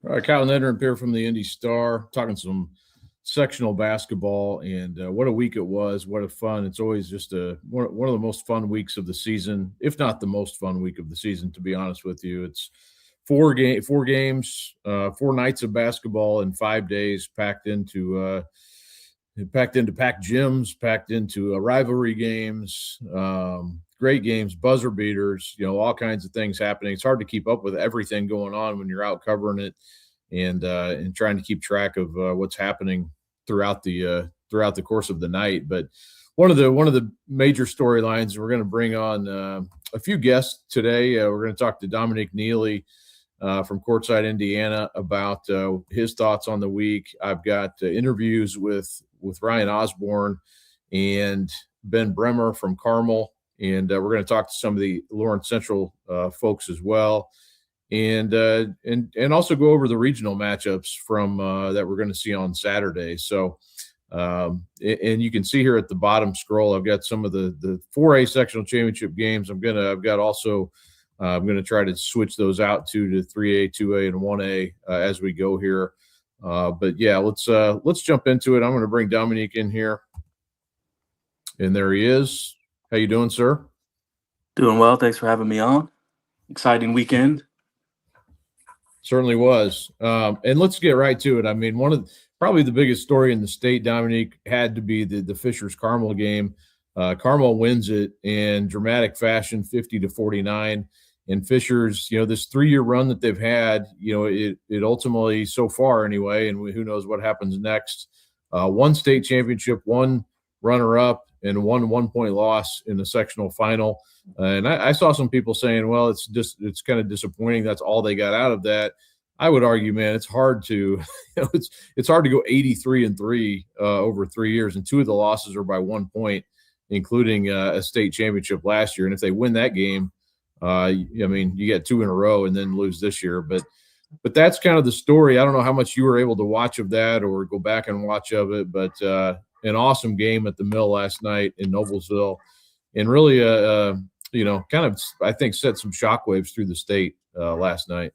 All right, Kyle Neddenriep here from the Indy Star, talking some sectional basketball, and what a week it was. What a fun! It's always just one of the most fun weeks of the season, if not the most fun week of the season. To be honest with you, it's four games, 4 nights of basketball in 5 days, packed into packed gyms, packed into rivalry games, great games, buzzer beaters, all kinds of things happening. It's hard to keep up with everything going on when you're out covering it and trying to keep track of what's happening throughout the course of the night. But one of the major storylines, we're going to bring on a few guests today. We're going to talk to Dominique Neely from Courtside, Indiana, about his thoughts on the week. I've got interviews with Ryan Osborne and Ben Bremer from Carmel, and we're going to talk to some of the Lawrence Central folks as well, and also go over the regional matchups from that we're going to see on Saturday. So, and you can see here at the bottom scroll, I've got some of the 4A sectional championship games. I'm going to try to switch those out to 3A, 2A, and 1A as we go here. But yeah, let's jump into it. I'm going to bring Dominique in here, and there he is. How you doing, sir? Doing well. Thanks for having me on. Exciting weekend. Certainly was. And let's get right to it. I mean, probably the biggest story in the state, Dominique, had to be the Fishers Carmel game. Carmel wins it in dramatic fashion, 50-49. And Fishers, this 3-year run that they've had, it ultimately, so far anyway, and who knows what happens next, one state championship, one runner-up, and one 1-point loss in the sectional final. And I saw some people saying, well, it's kind of disappointing. That's all they got out of that. I would argue, man, it's hard to, it's hard to go 83-3 over 3 years, and 2 of the losses are by 1 point, including a state championship last year. And if they win that game, you get 2 in a row and then lose this year. But that's kind of the story. I don't know how much you were able to watch of that or go back and watch of it, but an awesome game at the Mill last night in Noblesville, and really, kind of, I think, set some shockwaves through the state last night.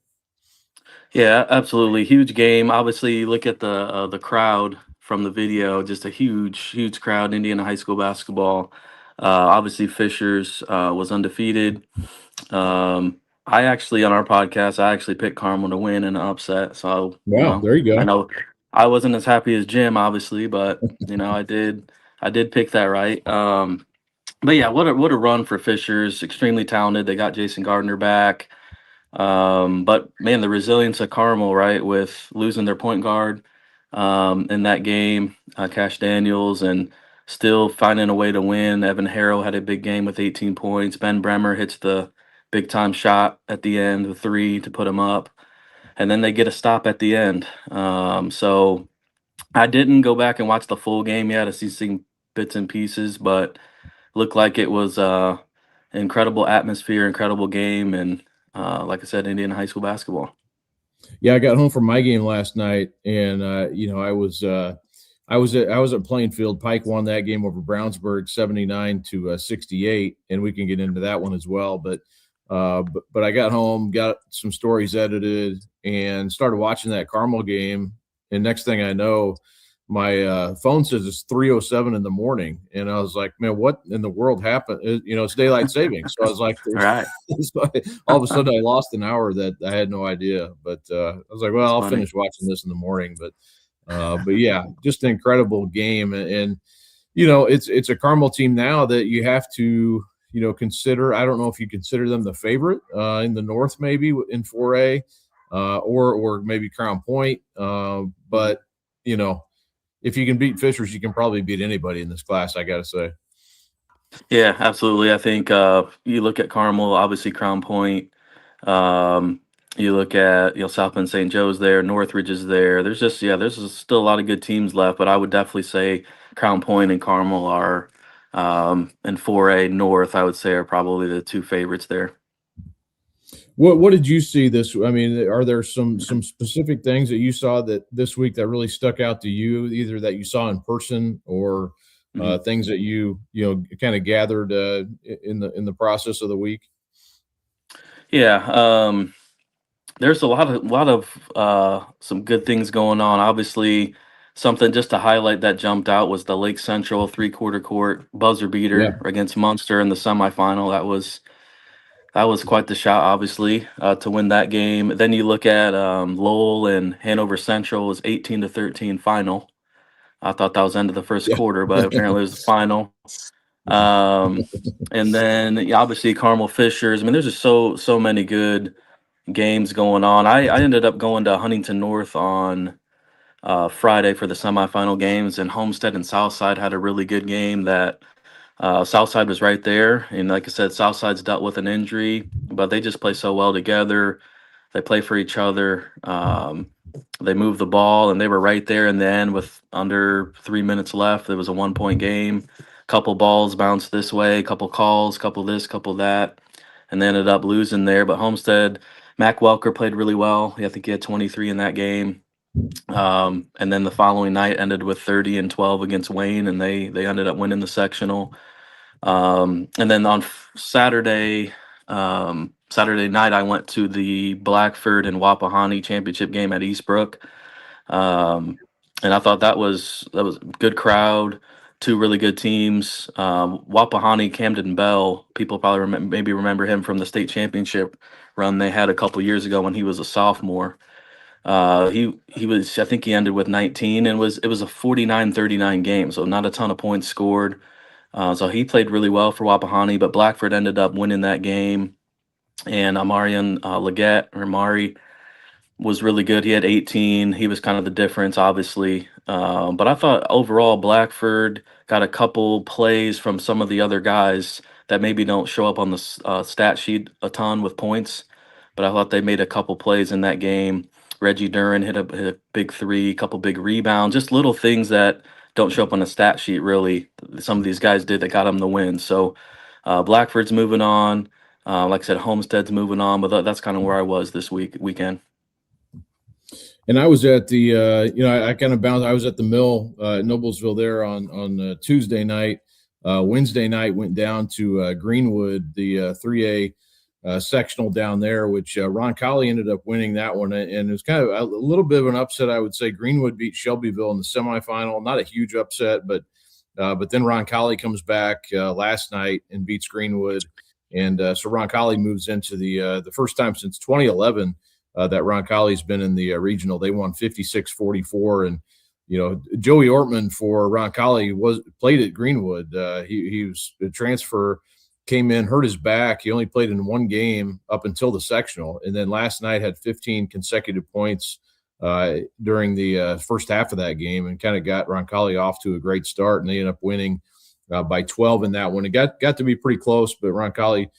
Yeah, absolutely. Huge game. Obviously, look at the crowd from the video, just a huge crowd, Indiana high school basketball. Obviously, Fishers was undefeated. I actually, on our podcast, I actually picked Carmel to win in an upset. So, there you go. I know I wasn't as happy as Jim, obviously, but I did pick that right. But yeah, what a run for Fishers. Extremely talented. They got Jason Gardner back. But man, the resilience of Carmel, right, with losing their point guard in that game, Cash Daniels, and still finding a way to win. Evan Harrell had a big game with 18 points. Ben Bremer hits the big time shot at the end, the 3 to put him up. And then they get a stop at the end. So I didn't go back and watch the full game yet to see some bits and pieces, but looked like it was incredible atmosphere, incredible game, and like I said, Indiana high school basketball. Yeah, I got home from my game last night, and I was at Plainfield. Pike won that game over Brownsburg, 79-68, and we can get into that one as well. But I got home, got some stories edited, and started watching that Carmel game. And next thing I know, my phone says it's 3:07 in the morning, and I was like, "Man, what in the world happened?" It's daylight savings, so I was like, "Right." All of a sudden, I lost an hour that I had no idea. But I was like, "Well, I'll finish watching this in the morning." But yeah, just an incredible game, and it's a Carmel team now that you have to consider. I don't know if you consider them the favorite in the North, maybe in 4A, or maybe Crown Point, but if you can beat Fishers, you can probably beat anybody in this class, I got to say. Yeah, absolutely. I think you look at Carmel, obviously Crown Point. You look at South Bend St. Joe's there, Northridge is there. There's still a lot of good teams left, but I would definitely say Crown Point and Carmel are in 4A North. I would say are probably the 2 favorites there. What did you see this? I mean, are there some specific things that you saw that this week that really stuck out to you, either that you saw in person or things that you kind of gathered in the process of the week? Yeah, there's a lot of some good things going on. Obviously, something just to highlight that jumped out was the Lake Central three-quarter court buzzer Yeah, beater against Munster in the semifinal. That was quite the shot, obviously, to win that game. Then you look at Lowell and Hanover Central was 18-13 final. I thought that was end of the first yeah. quarter, but apparently it was the final. Um, and then yeah, obviously Carmel Fishers. I mean, there's just so many good games going on. I ended up going to Huntington North on Friday for the semifinal games, and Homestead and Southside had a really good game. That Southside was right there, and like I said, Southside's dealt with an injury, but they just play so well together. They play for each other. They move the ball, and they were right there in the end with under 3 minutes left. It was a 1 point game. Couple balls bounced this way, couple calls, couple this, couple that, and they ended up losing there. But Homestead, Mac Welker played really well. I think he had 23 in that game. And then the following night ended with 30-12 against Wayne, and they ended up winning the sectional. And then on Saturday night, I went to the Blackford and Wapahani championship game at Eastbrook. And I thought that was a good crowd, two really good teams. Wapahani, Camden Bell, people probably maybe remember him from the state championship run they had a couple years ago when he was a sophomore. He was, I think he ended with 19, and it was a 49-39 game, so not a ton of points scored. So he played really well for Wapahani, but Blackford ended up winning that game. And Amarian Leggett, or Mari, was really good. He had 18. He was kind of the difference, obviously. But I thought overall, Blackford got a couple plays from some of the other guys that maybe don't show up on the stat sheet a ton with points. But I thought they made a couple plays in that game. Reggie Duran hit a big three, couple big rebounds, just little things that don't show up on the stat sheet, really. Some of these guys did that got them the win. So Blackford's moving on. Like I said, Homestead's moving on, but that's kind of where I was this weekend. And I was at the, I kind of bounced. I was at the mill at Noblesville there on Tuesday night. Wednesday night went down to Greenwood, the 3A sectional down there, which Ron Colley ended up winning that one. And it was kind of a little bit of an upset, I would say. Greenwood beat Shelbyville in the semifinal. Not a huge upset, but then Ron Colley comes back last night and beats Greenwood. And so Ron Colley moves into the first time since 2011 that Ron Colley's been in the regional. They won 56-44. And, Joey Ortman for Ron Colley played at Greenwood. He was a transfer, came in, hurt his back. He only played in one game up until the sectional. And then last night had 15 consecutive points during the first half of that game, and kind of got Ron Colley off to a great start. And they ended up winning by 12 in that one. It got to be pretty close, but Ron Colley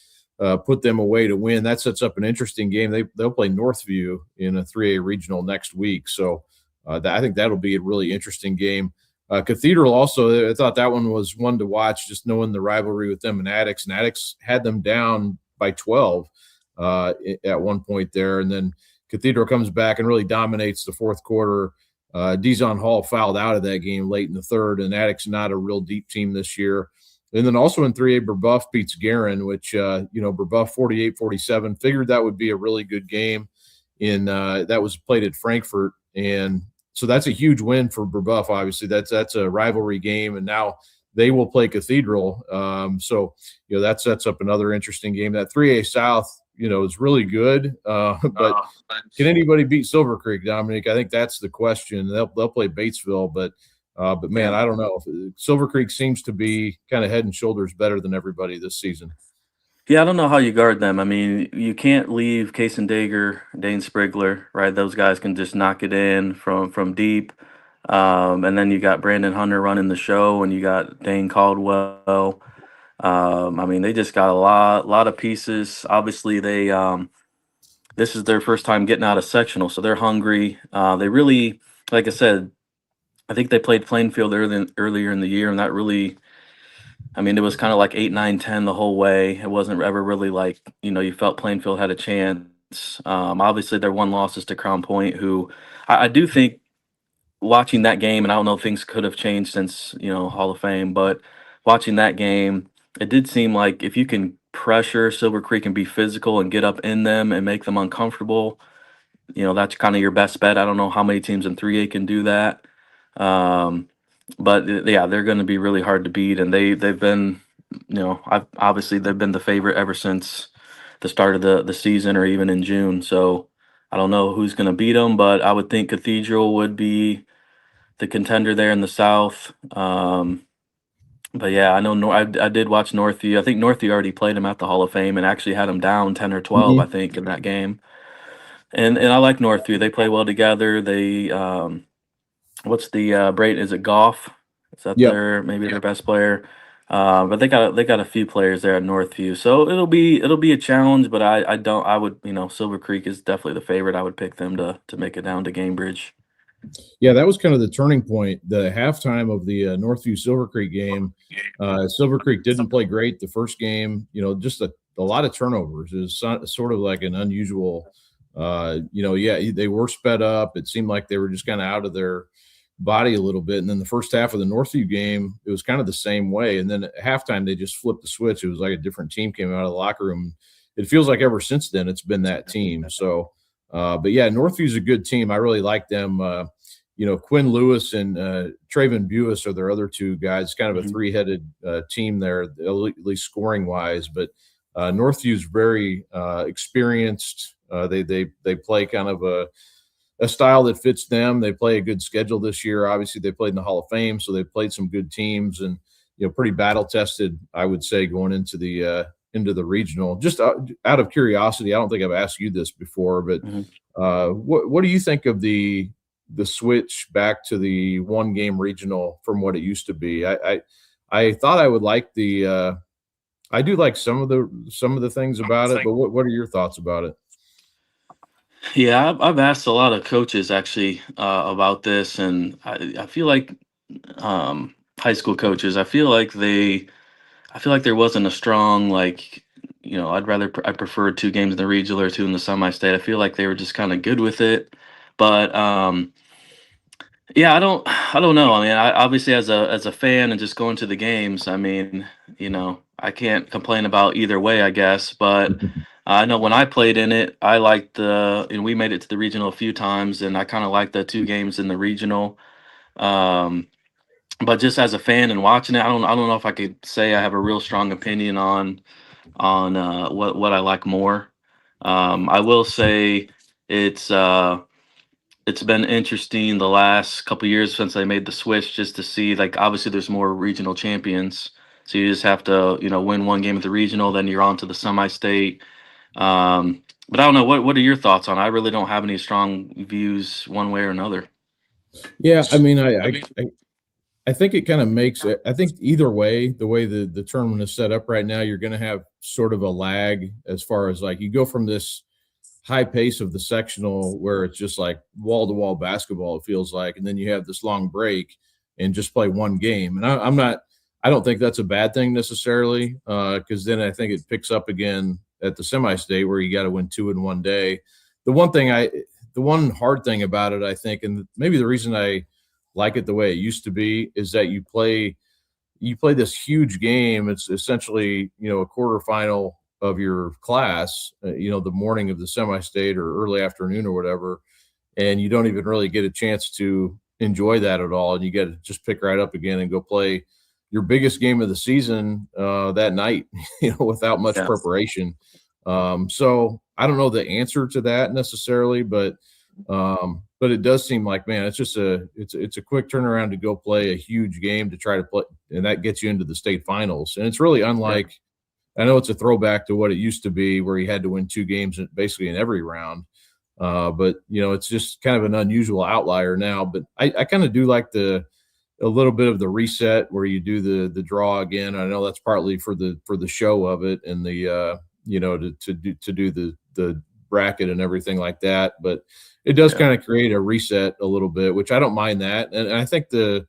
put them away to win. That sets up an interesting game. They'll play Northview in a 3A regional next week. So I think that'll be a really interesting game. Cathedral also, I thought that one was one to watch, just knowing the rivalry with them and Addicts. And Addicts had them down by 12 at one point there. And then Cathedral comes back and really dominates the fourth quarter. Dizon Hall fouled out of that game late in the third, and Addicts not a real deep team this year. And then also in 3A, Brebeuf beats Guerin, which, Brebeuf 48-47. Figured that would be a really good game. That was played at Frankfurt. And so that's a huge win for Brebeuf, obviously. That's a rivalry game, and now they will play Cathedral. So that sets up another interesting game. That 3A South, is really good. But can anybody beat Silver Creek, Dominic? I think that's the question. They'll play Batesville, but man, I don't know. Silver Creek seems to be kind of head and shoulders better than everybody this season. Yeah, I don't know how you guard them. I mean, you can't leave Case and Dager, Dane Sprigler, right? Those guys can just knock it in from deep. And then you got Brandon Hunter running the show, and you got Dane Caldwell. I mean, they just got a lot of pieces. Obviously, this is their first time getting out of sectional, so they're hungry. They really, like I said, I think they played Plainfield earlier in the year, and that really, I mean, it was kind of like 8, 9, 10 the whole way. It wasn't ever really like, you felt Plainfield had a chance. Obviously, their one loss is to Crown Point, who I do think watching that game, and I don't know if things could have changed since, Hall of Fame, but watching that game, it did seem like if you can pressure Silver Creek and be physical and get up in them and make them uncomfortable, that's kind of your best bet. I don't know how many teams in 3A can do that. But yeah, they're going to be really hard to beat, and they've been, obviously they've been the favorite ever since the start of the season, or even in June. So I don't know who's going to beat them, but I would think Cathedral would be the contender there in the South. But yeah, I know I did watch Northview. I think Northview already played him at the Hall of Fame and actually had him down 10 or 12, I Mhm. think, in that game. And I like Northview. They play well together. They what's the Braden? Is it Goff? Is that Yep. their best player? But they got a few players there at Northview, so it'll be a challenge. But I don't I would Silver Creek is definitely the favorite. I would pick them to make it down to Gamebridge. Yeah, that was kind of the turning point. The halftime of the Northview Silver Creek game, Silver Creek didn't play great the first game. Just a lot of turnovers. It was sort of like an unusual. Yeah, they were sped up. It seemed like they were just kind of out of their body a little bit. And then the first half of the Northview game, it was kind of the same way. And then at halftime, they just flipped the switch. It was like a different team came out of the locker room. It feels like ever since then, it's been that team. So, but yeah, Northview's a good team. I really like them. Quinn Lewis and Traven Buis are their other two guys, kind of a Mhm. three-headed team there, at least scoring-wise. But Northview's very experienced. They play kind of a style that fits them. They play a good schedule this year. Obviously, they played in the Hall of Fame, so they played some good teams and pretty battle tested. I would say going into the regional. Just out of curiosity, I don't think I've asked you this before, but Mhm. what do you think of the switch back to the one game regional from what it used to be? I thought I would like I do like some of the things about it, but what are your thoughts about it? Yeah, I've asked a lot of coaches actually about this, and I feel like high school coaches. I feel like there wasn't a strong I prefer 2 games in the regional or 2 in the semi-state. I feel like they were just kind of good with it, but yeah, I don't know. I mean, I obviously as a fan and just going to the games, I mean, I can't complain about either way, I guess. But I know when I played in it, I liked and we made it to the regional a few times, and I kind of liked the 2 games in the regional. Um, but just as a fan and watching it, I don't know if I could say I have a real strong opinion on what I like more. I will say it's it's been interesting the last couple years since they made the switch, just to see, like, obviously there's more regional champions, so you just have to win 1 game at the regional, then you're on to the semi-state. But I don't know, what are your thoughts on it? I really don't have any strong views one way or another. Yeah, I mean, I think it kind of makes it. I think either way, the way the tournament is set up right now, you're going to have sort of a lag as far as like you go from this high pace of the sectional where it's just like wall to wall basketball, it feels like, and then you have this long break and just play one game. And I'm not, I don't think that's a bad thing necessarily, because then I think it picks up again at the semi-state where you got to win 2 in 1 day. The one thing the one hard thing about it, I think, and maybe the reason I like it the way it used to be, is that you play this huge game. It's essentially, a quarterfinal of your class, the morning of the semi-state or early afternoon or whatever, and you don't even really get a chance to enjoy that at all. And you got to just pick right up again and go play your biggest game of the season that night, without much Yeah. preparation. So I don't know the answer to that necessarily, but it does seem like, man, it's a quick turnaround to go play a huge game to try to play, and that gets you into the state finals. And it's really Yeah. unlike, I know it's a throwback to what it used to be where you had to win 2 games basically in every round. But it's just kind of an unusual outlier now. But I kind of do like a little bit of the reset where you do the draw again. I know that's partly for the show of it and the to do the bracket and everything like that. But it does Yeah. kind of create a reset a little bit, which I don't mind that. And I think the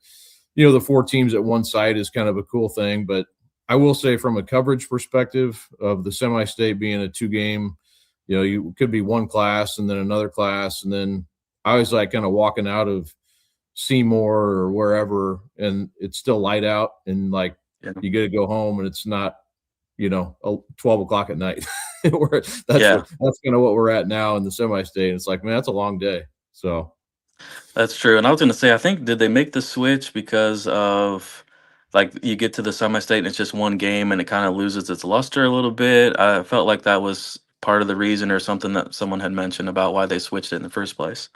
4 teams at one site is kind of a cool thing. But I will say from a coverage perspective of the semi-state being a 2 game, you could be one class and then another class. And then I always like kind of walking out of Seymour or wherever, and it's still light out, and like Yeah. you got to go home, and it's not 12 o'clock at night. that's Yeah, kind of what we're at now in the semi-state. It's like, man, that's a long day. So that's true. And I was going to say, I think, did they make the switch because of like you get to the semi-state and it's just one game and it kind of loses its luster a little bit? I felt like that was part of the reason or something that someone had mentioned about why they switched it in the first place.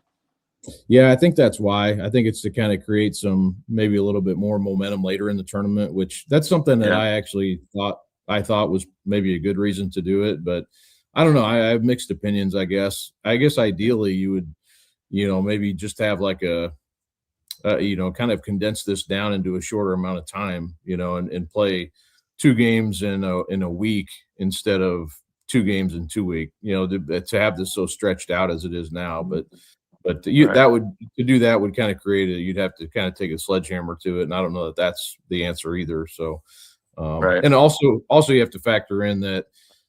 yeah, I think that's why. I think it's to kind of create some maybe a little bit more momentum later in the tournament, which that's something that Yeah. I actually thought was maybe a good reason to do it. But I don't know. I have mixed opinions, I guess. I guess ideally you would, maybe just have like kind of condense this down into a shorter amount of time, and play two games in a week instead of two games in 2 weeks, to have this so stretched out as it is now. But Right. to do that would kind of create you'd have to kind of take a sledgehammer to it. And I don't know that that's the answer either. So, Right. and also you have to factor in that,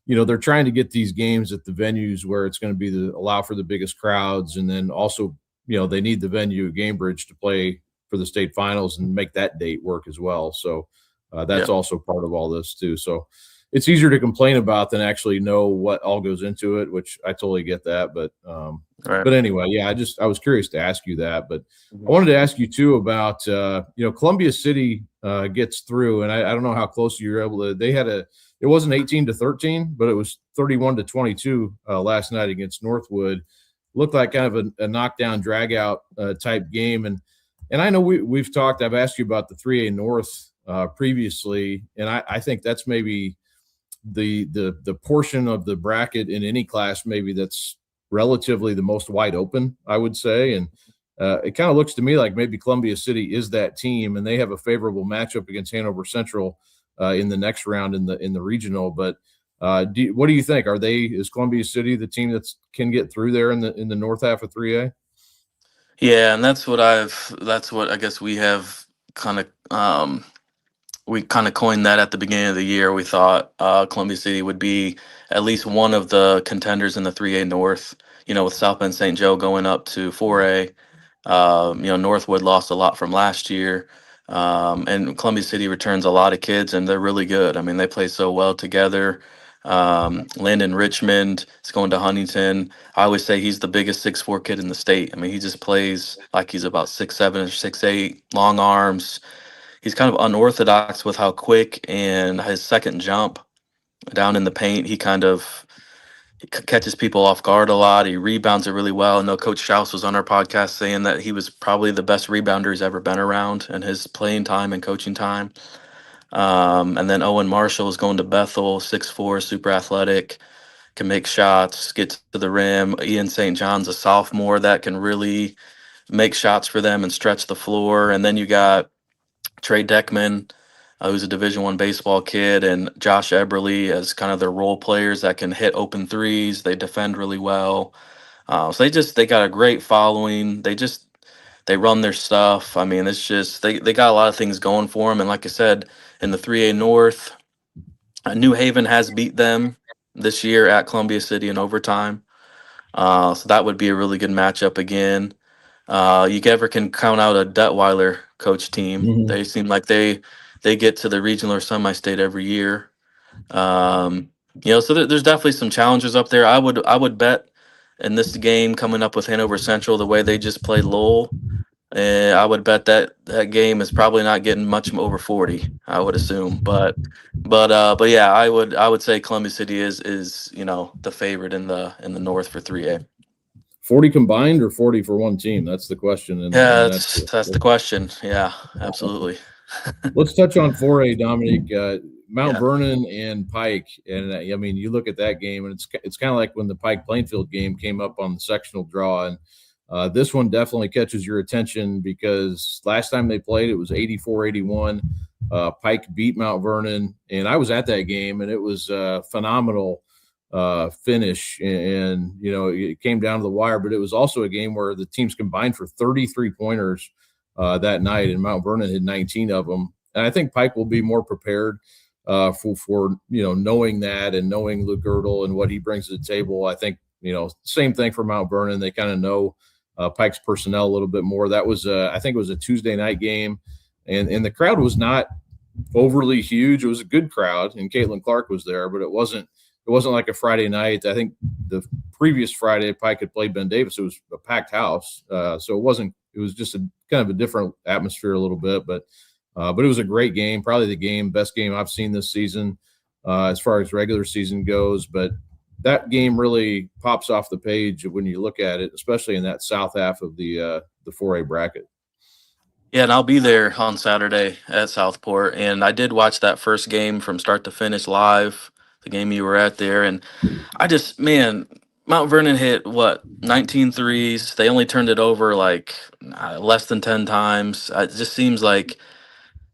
they're trying to get these games at the venues where it's going to be allow for the biggest crowds. And then also, they need the venue at Gamebridge to play for the state finals and make that date work as well. So that's Yeah. also part of all this too. So it's easier to complain about than actually know what all goes into it, which I totally get that. Right. But anyway, yeah, I was curious to ask you that, but I Mhm. wanted to ask you too about Columbia City gets through, and I don't know how close you were able to. It wasn't 18-13, but it was 31-22 last night against Northwood. Looked like kind of a knockdown, drag out type game, and I know we've talked. I've asked you about the 3A North previously, and I think that's maybe the portion of the bracket in any class maybe that's relatively the most wide open, I would say. And it kind of looks to me like maybe Columbia City is that team, and they have a favorable matchup against Hanover Central in the next round in the regional. But what do you think? Is Columbia City the team that can get through there in the north half of 3A? Yeah, and that's what I guess kind of we kind of coined that at the beginning of the year. We thought Columbia City would be at least one of the contenders in the 3A North. With South Bend St. Joe going up to 4A. Northwood lost a lot from last year, and Columbia City returns a lot of kids, and they're really good. I mean, they play so well together. Landon Richmond is going to Huntington. I always say he's the biggest 6'4" kid in the state. I mean, he just plays like he's about 6'7" or 6'8", long arms. He's kind of unorthodox with how quick, and his second jump down in the paint, he catches people off guard a lot. He rebounds it really well. I know Coach Strauss was on our podcast saying that he was probably the best rebounder he's ever been around in his playing time and coaching time. And then Owen Marshall is going to Bethel, 6'4", super athletic, can make shots, get to the rim. Ian St. John's a sophomore that can really make shots for them and stretch the floor. And then you got Trey Deckman, who's a Division I baseball kid, and Josh Eberly as kind of their role players that can hit open threes. They defend really well. So they got a great following. They run their stuff. I mean, it's just they got a lot of things going for them. And like I said, in the 3A North, New Haven has beat them this year at Columbia City in overtime. So that would be a really good matchup again. You ever can count out a Detweiler coach team. Mm-hmm. They seem like they get to the regional or semi-state every year. So there's definitely some challenges up there. I would bet in this game coming up with Hanover Central, the way they just played Lowell, I would bet that game is probably not getting much over 40. I would assume, but yeah, I would say Columbia City is the favorite in the North for 3A. 40 combined or 40 for one team? That's the question. Yeah, And that's the question. Yeah, absolutely. let's touch on 4A, Dominic. Mount Yeah. Vernon and Pike, and I mean, you look at that game, and it's kind of like when the Pike Plainfield game came up on the sectional draw, and this one definitely catches your attention because last time they played, it was 84-81. Pike beat Mount Vernon, and I was at that game, and it was a phenomenal finish, and it came down to the wire. But it was also a game where the teams combined for 33 pointers that night, and Mount Vernon had 19 of them. And I think Pike will be more prepared for knowing that and knowing Luke Girdle and what he brings to the table. I think same thing for Mount Vernon. They kind of know Pike's personnel a little bit more. That was I think it was a Tuesday night game, and the crowd was not overly huge. It was a good crowd, and Caitlin Clark was there, but it wasn't it wasn't like a Friday night. I think the previous Friday Pike had played Ben Davis. It was a packed house, so it was just a kind of a different atmosphere a little bit, but it was a great game, probably the best game I've seen this season as far as regular season goes. But that game really pops off the page when you look at it, especially in that south half of the 4A bracket. Yeah, and I'll be there on Saturday at Southport. And I did watch that first game from start to finish live, the game you were at there. And man, Mount Vernon hit what, 19 threes. They only turned it over like less than 10 times. It just seems like,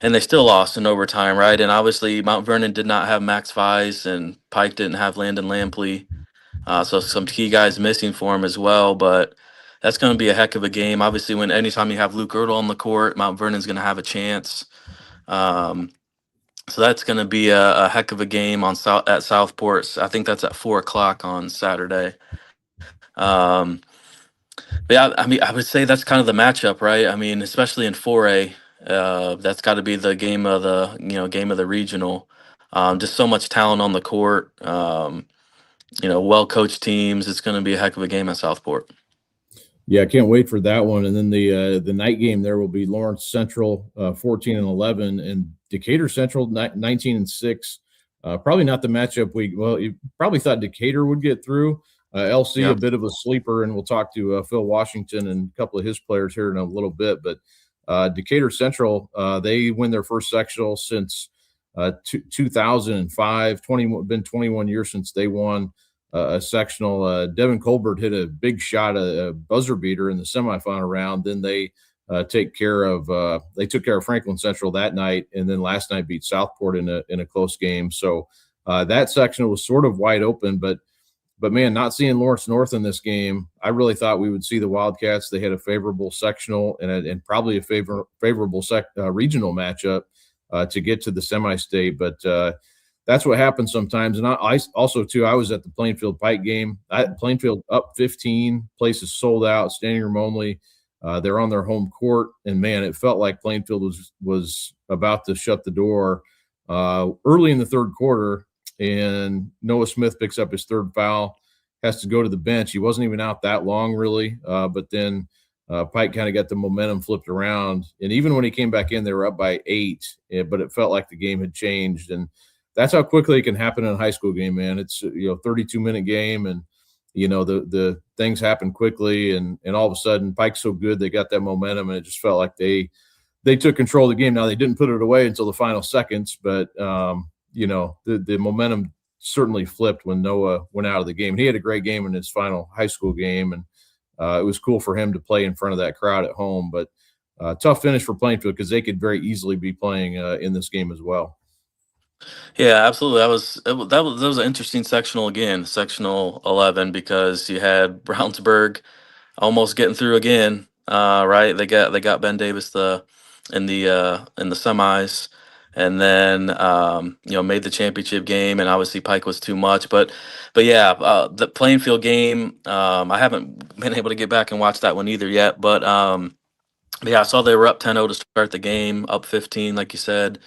and they still lost in overtime, right? And obviously, Mount Vernon did not have Max Vise, and Pike didn't have Landon Lampley. So some key guys missing for him as well. But that's going to be a heck of a game. Obviously, anytime you have Luke Girdle on the court, Mount Vernon's going to have a chance. So that's going to be a heck of a game at Southport. I think that's at 4:00 on Saturday. But yeah, I mean, I would say that's kind of the matchup, right? I mean, especially in 4A, that's got to be the game of the regional. Just so much talent on the court. Well-coached teams. It's going to be a heck of a game at Southport. Yeah, I can't wait for that one. And then the night game there will be Lawrence Central 14-11 and Decatur Central 19-6. Probably not the matchup you probably thought Decatur would get through. LC a bit of a sleeper, and we'll talk to Phil Washington and a couple of his players here in a little bit. But Decatur Central, they win their first sectional since 2005. Been 21 years since they won a sectional. Devin Colbert hit a big shot, a buzzer beater in the semifinal round. Then they took care of Franklin Central that night, and then last night beat Southport in a close game. So that sectional was sort of wide open, but man, not seeing Lawrence North in this game, I really thought we would see the Wildcats. They had a favorable sectional and probably a favorable regional matchup to get to the semi-state, but that's what happens sometimes. And I also, too, I was at the Plainfield Pike game. Plainfield up 15, place is sold out, standing room only. They're on their home court, and, man, it felt like Plainfield was about to shut the door early in the third quarter, and Noah Smith picks up his third foul, has to go to the bench. He wasn't even out that long, really, but then Pike kind of got the momentum flipped around. And even when he came back in, they were up by 8, but it felt like the game had changed. And that's how quickly it can happen in a high school game, man. It's 32-minute game, and the things happen quickly, and all of a sudden Pike's so good they got that momentum, and it just felt like they took control of the game. Now they didn't put it away until the final seconds, but the momentum certainly flipped when Noah went out of the game. He had a great game in his final high school game, and it was cool for him to play in front of that crowd at home. But tough finish for Plainfield because they could very easily be playing in this game as well. Yeah, absolutely. That was an interesting sectional again, sectional 11, because you had Brownsburg almost getting through again. Right? They got Ben Davis in the semis, and then made the championship game, and obviously Pike was too much. But yeah, the Plainfield game, I haven't been able to get back and watch that one either yet. But yeah, I saw they were up 10-0 to start the game, up 15, like you said.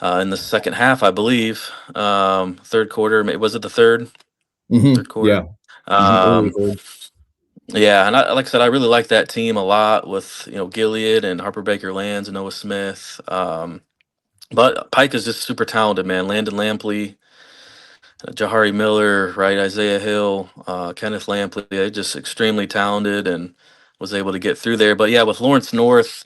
In the second half, I believe, third quarter. Was it the third? Mm-hmm. Third quarter. Yeah. Yeah, and like I said, I really like that team a lot with Gilead and Harper Baker Lands and Noah Smith. But Pike is just super talented, man. Landon Lampley, Jahari Miller, right? Isaiah Hill, Kenneth Lampley. They're just extremely talented and was able to get through there. But yeah, with Lawrence North,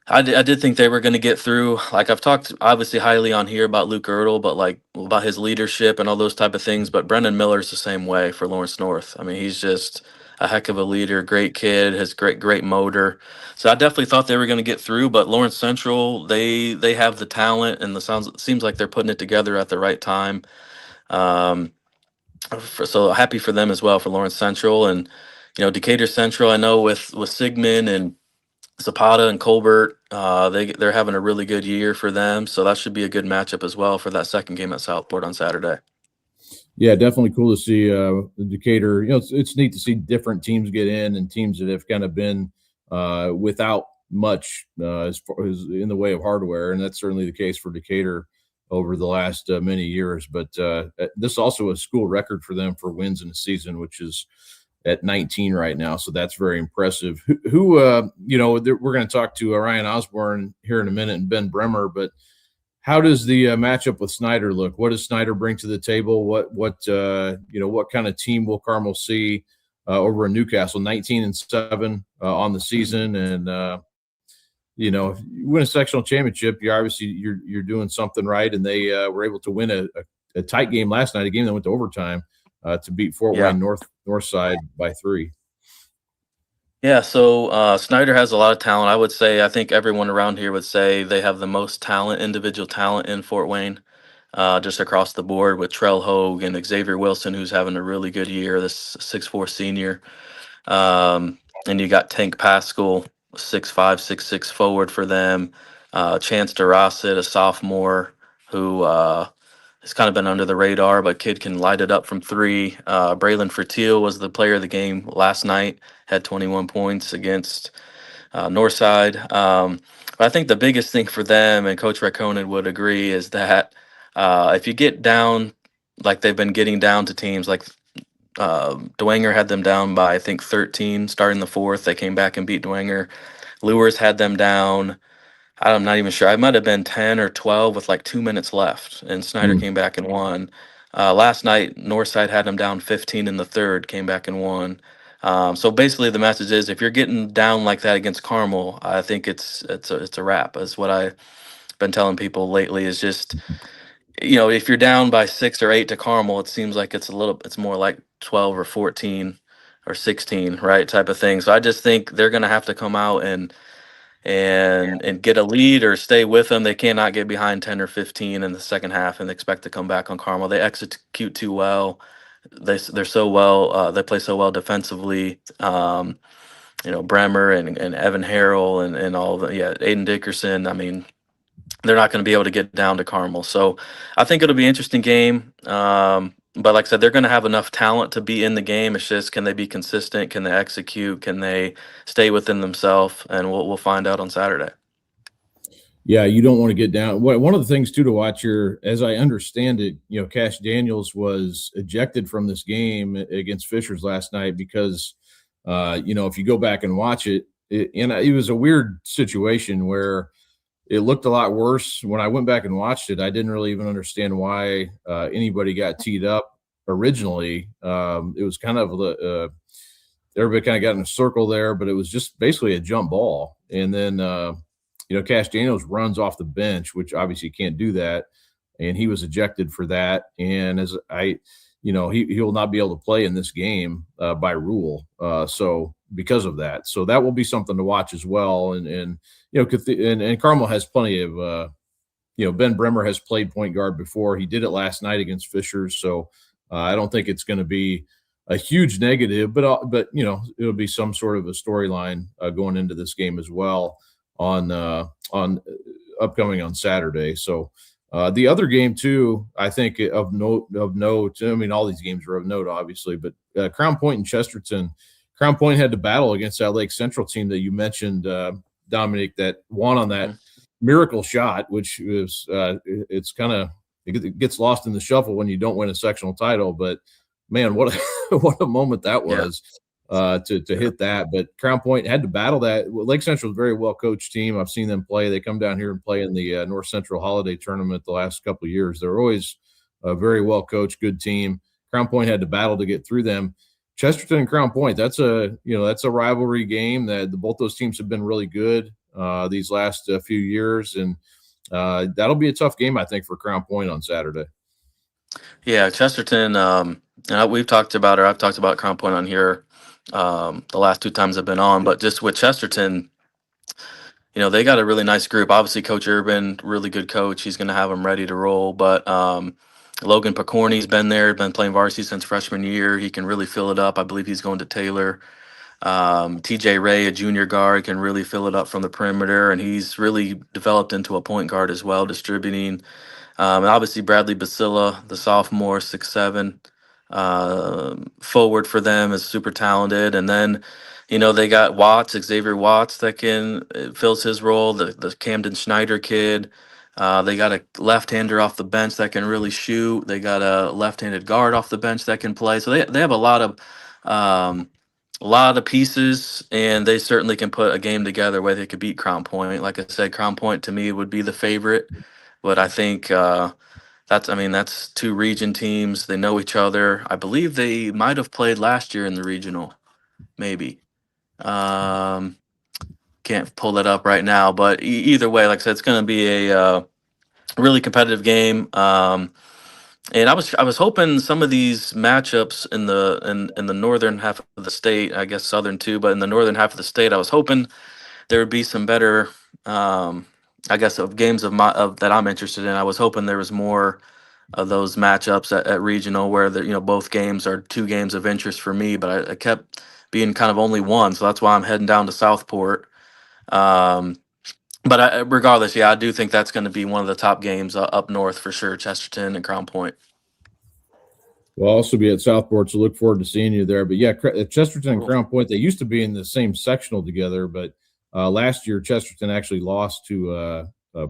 I did think they were going to get through. Like, I've talked obviously highly on here about Luke Girdle, but like about his leadership and all those type of things. But Brendan Miller's the same way for Lawrence North. I mean, he's just a heck of a leader, great kid, has great motor. So I definitely thought they were going to get through. But Lawrence Central, they have the talent, and seems like they're putting it together at the right time. So happy for them as well, for Lawrence Central. And Decatur Central, I know with Sigmund and Zapata and Colbert, they're having a really good year for them, so that should be a good matchup as well for that second game at Southport on Saturday. Yeah, definitely cool to see Decatur. It's neat to see different teams get in, and teams that have kind of been without much as far as in the way of hardware, and that's certainly the case for Decatur. over the last many years. But this is also a school record for them for wins in a season, which is at 19 right now. So that's very impressive. We're going to talk to Ryan Osborne here in a minute and Ben Bremer, but how does the matchup with Snyder look? What does Snyder bring to the table? What kind of team will Carmel see over in Newcastle? 19-7 on the season, and if you win a sectional championship, you're doing something right. And they were able to win a tight game last night, a game that went to overtime to beat Fort Wayne Northside by 3. Yeah, so Snyder has a lot of talent. I think everyone around here would say they have the most talent, individual talent in Fort Wayne, just across the board with Trell Hogue and Xavier Wilson, who's having a really good year, this 6'4" senior. And you got Tank Pascal, 6'5", 6'6" forward for them. Chance DeRosset, a sophomore, who has kind of been under the radar, but kid can light it up from 3. Braylon Fertil was the player of the game last night, had 21 points against Northside. But I think the biggest thing for them, and Coach Raikkonen would agree, is that if you get down like they've been getting down to teams like Dwenger had them down by, I think, 13 starting the 4th. They came back and beat Dwenger. Lures had them down, I'm not even sure. I might have been 10 or 12 with like 2 minutes left, and Snyder came back and won. Last night, Northside had them down 15 in the 3rd, came back and won. So basically, the message is if you're getting down like that against Carmel, I think it's a wrap. That's what I've been telling people lately. Is just if you're down by 6 or 8 to Carmel, it seems like it's more like 12 or 14 or 16, right, type of thing. So I just think they're going to have to come out and get a lead or stay with them. They cannot get behind 10 or 15 in the second half and expect to come back on Carmel. They execute too well. They're so well. They play so well defensively. Bremer and Evan Harrell and all the Aiden Dickerson. I mean, they're not going to be able to get down to Carmel. So I think it'll be an interesting game. But like I said, they're going to have enough talent to be in the game. It's just, can they be consistent? Can they execute? Can they stay within themselves? And we'll find out on Saturday. Yeah, you don't want to get down. One of the things too to watch here, as I understand it, Cash Daniels was ejected from this game against Fishers last night because, if you go back and watch it, it was a weird situation where it looked a lot worse. When I went back and watched it, I didn't really even understand why anybody got teed up originally. It was kind of everybody kind of got in a circle there, but it was just basically a jump ball. And then, Cash Daniels runs off the bench, which obviously can't do that. And he was ejected for that. And he will not be able to play in this game by rule. So because of that, so that will be something to watch as well. And Carmel has plenty of, Ben Bremer has played point guard before. He did it last night against Fishers. So I don't think it's going to be a huge negative, but it'll be some sort of a storyline going into this game as well on upcoming on Saturday. So the other game too, I think of note. I mean, all these games are of note, obviously, but Crown Point and Chesterton. Crown Point had to battle against that Lake Central team that you mentioned, Dominic, that won on that miracle shot, which is it gets lost in the shuffle when you don't win a sectional title. But man, what a moment that was to hit that. But Crown Point had to battle that. Lake Central is a very well coached team. I've seen them play. They come down here and play in the North Central Holiday Tournament the last couple of years. They're always a very well coached, good team. Crown Point had to battle to get through them. Chesterton and Crown Point, that's a rivalry game that both those teams have been really good these last few years, and that'll be a tough game, I think, for Crown Point on Saturday. Yeah, Chesterton. I've talked about Crown Point on here the last 2 times I've been on, but just with Chesterton, they got a really nice group. Obviously, Coach Urban, really good coach. He's going to have them ready to roll, but Logan Picorni's been playing varsity since freshman year. He can really fill it up. I believe he's going to Taylor. TJ Ray, a junior guard, can really fill it up from the perimeter, and he's really developed into a point guard as well, distributing. And obviously, Bradley Basilla, the sophomore, 6'7", forward for them, is super talented. And then, they got Xavier Watts, that fills his role, the Camden Schneider kid. They got a left-hander off the bench that can really shoot. They got a left-handed guard off the bench that can play. So they have a lot of pieces, and they certainly can put a game together where they could beat Crown Point. Like I said, Crown Point to me would be the favorite, but I think that's two region teams. They know each other. I believe they might have played last year in the regional, maybe. Um, can't pull that up right now, but either way, like I said, it's going to be a really competitive game. And I was hoping some of these matchups in the northern half of the state, I guess southern too, but in the northern half of the state, I was hoping there would be some better, I guess, of games of that I'm interested in. I was hoping there was more of those matchups at regional where both games are two games of interest for me, but I kept being kind of only one, so that's why I'm heading down to Southport. Um, but regardless, yeah, I do think that's going to be one of the top games up north for sure, Chesterton and Crown Point. We'll also be at Southport, so look forward to seeing you there. But yeah, Chesterton and Crown Point, they used to be in the same sectional together, but last year Chesterton actually lost to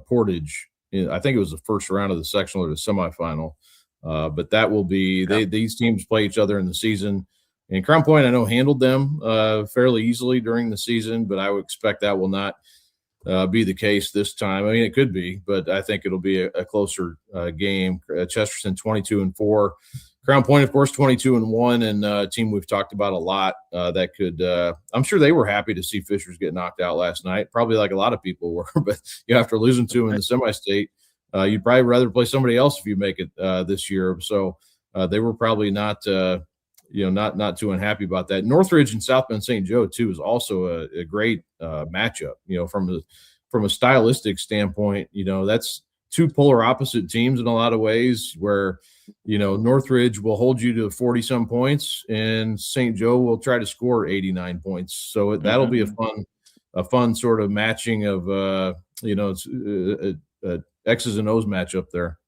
Portage. I think it was the first round of the sectional or the semifinal. But that will be these teams play each other in the season. And Crown Point, I know, handled them fairly easily during the season, but I would expect that will not be the case this time. I mean, it could be, but I think it'll be a closer game. Chesterton 22-4. Crown Point, of course, 22-1, and a team we've talked about a lot that could. I'm sure they were happy to see Fishers get knocked out last night, probably like a lot of people were. But after losing to them in the semi-state, you'd probably rather play somebody else if you make it this year. So they were probably not too unhappy about that. Northridge and South Bend St. Joe too is also a great matchup. From a stylistic standpoint, that's two polar opposite teams in a lot of ways where, Northridge will hold you to 40 some points and St. Joe will try to score 89 points. So that'll be a fun sort of matching of, X's and O's matchup there.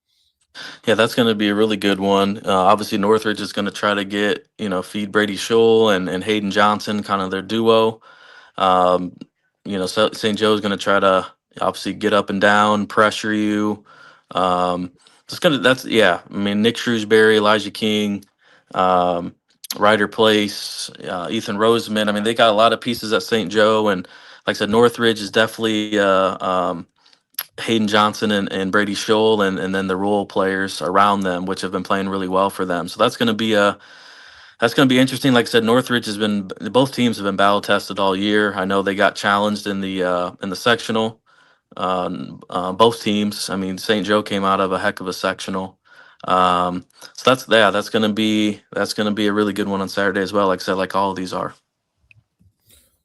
Yeah, that's going to be a really good one. Obviously, Northridge is going to try to get, feed Brady Scholl and Hayden Johnson, kind of their duo. St. Joe's going to try to obviously get up and down, pressure you. I mean, Nick Shrewsbury, Elijah King, Ryder Place, Ethan Roseman. I mean, they got a lot of pieces at St. Joe, and like I said, Northridge is definitely Hayden Johnson and Brady Scholl, and then the role players around them, which have been playing really well for them. So that's going to be interesting. Like I said, Northridge both teams have been battle tested all year. I know they got challenged in the sectional. Both teams. I mean, St. Joe came out of a heck of a sectional. So that's going to be a really good one on Saturday as well. Like I said, like all of these are.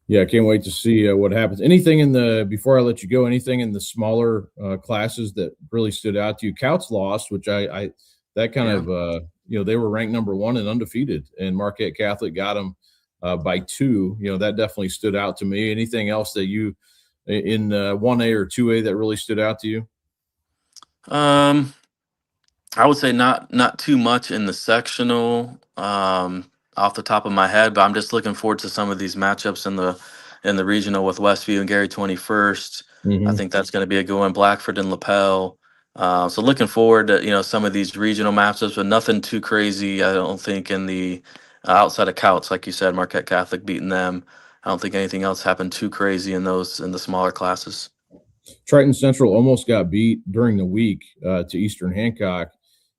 Yeah, I can't wait to see what happens. Before I let you go, anything in the smaller classes that really stood out to you? Couts lost, which they were ranked number 1 and undefeated, and Marquette Catholic got them by 2. That definitely stood out to me. Anything else that you in 1A or 2A that really stood out to you? I would say not too much in the sectional. Off the top of my head, but I'm just looking forward to some of these matchups in the regional with Westview and Gary 21st. Mm-hmm. I think that's going to be a good one. Blackford and Lapel. So looking forward to some of these regional matchups, but nothing too crazy. I don't think in the outside of Couts, like you said, Marquette Catholic beating them. I don't think anything else happened too crazy in the smaller classes. Triton Central almost got beat during the week to Eastern Hancock.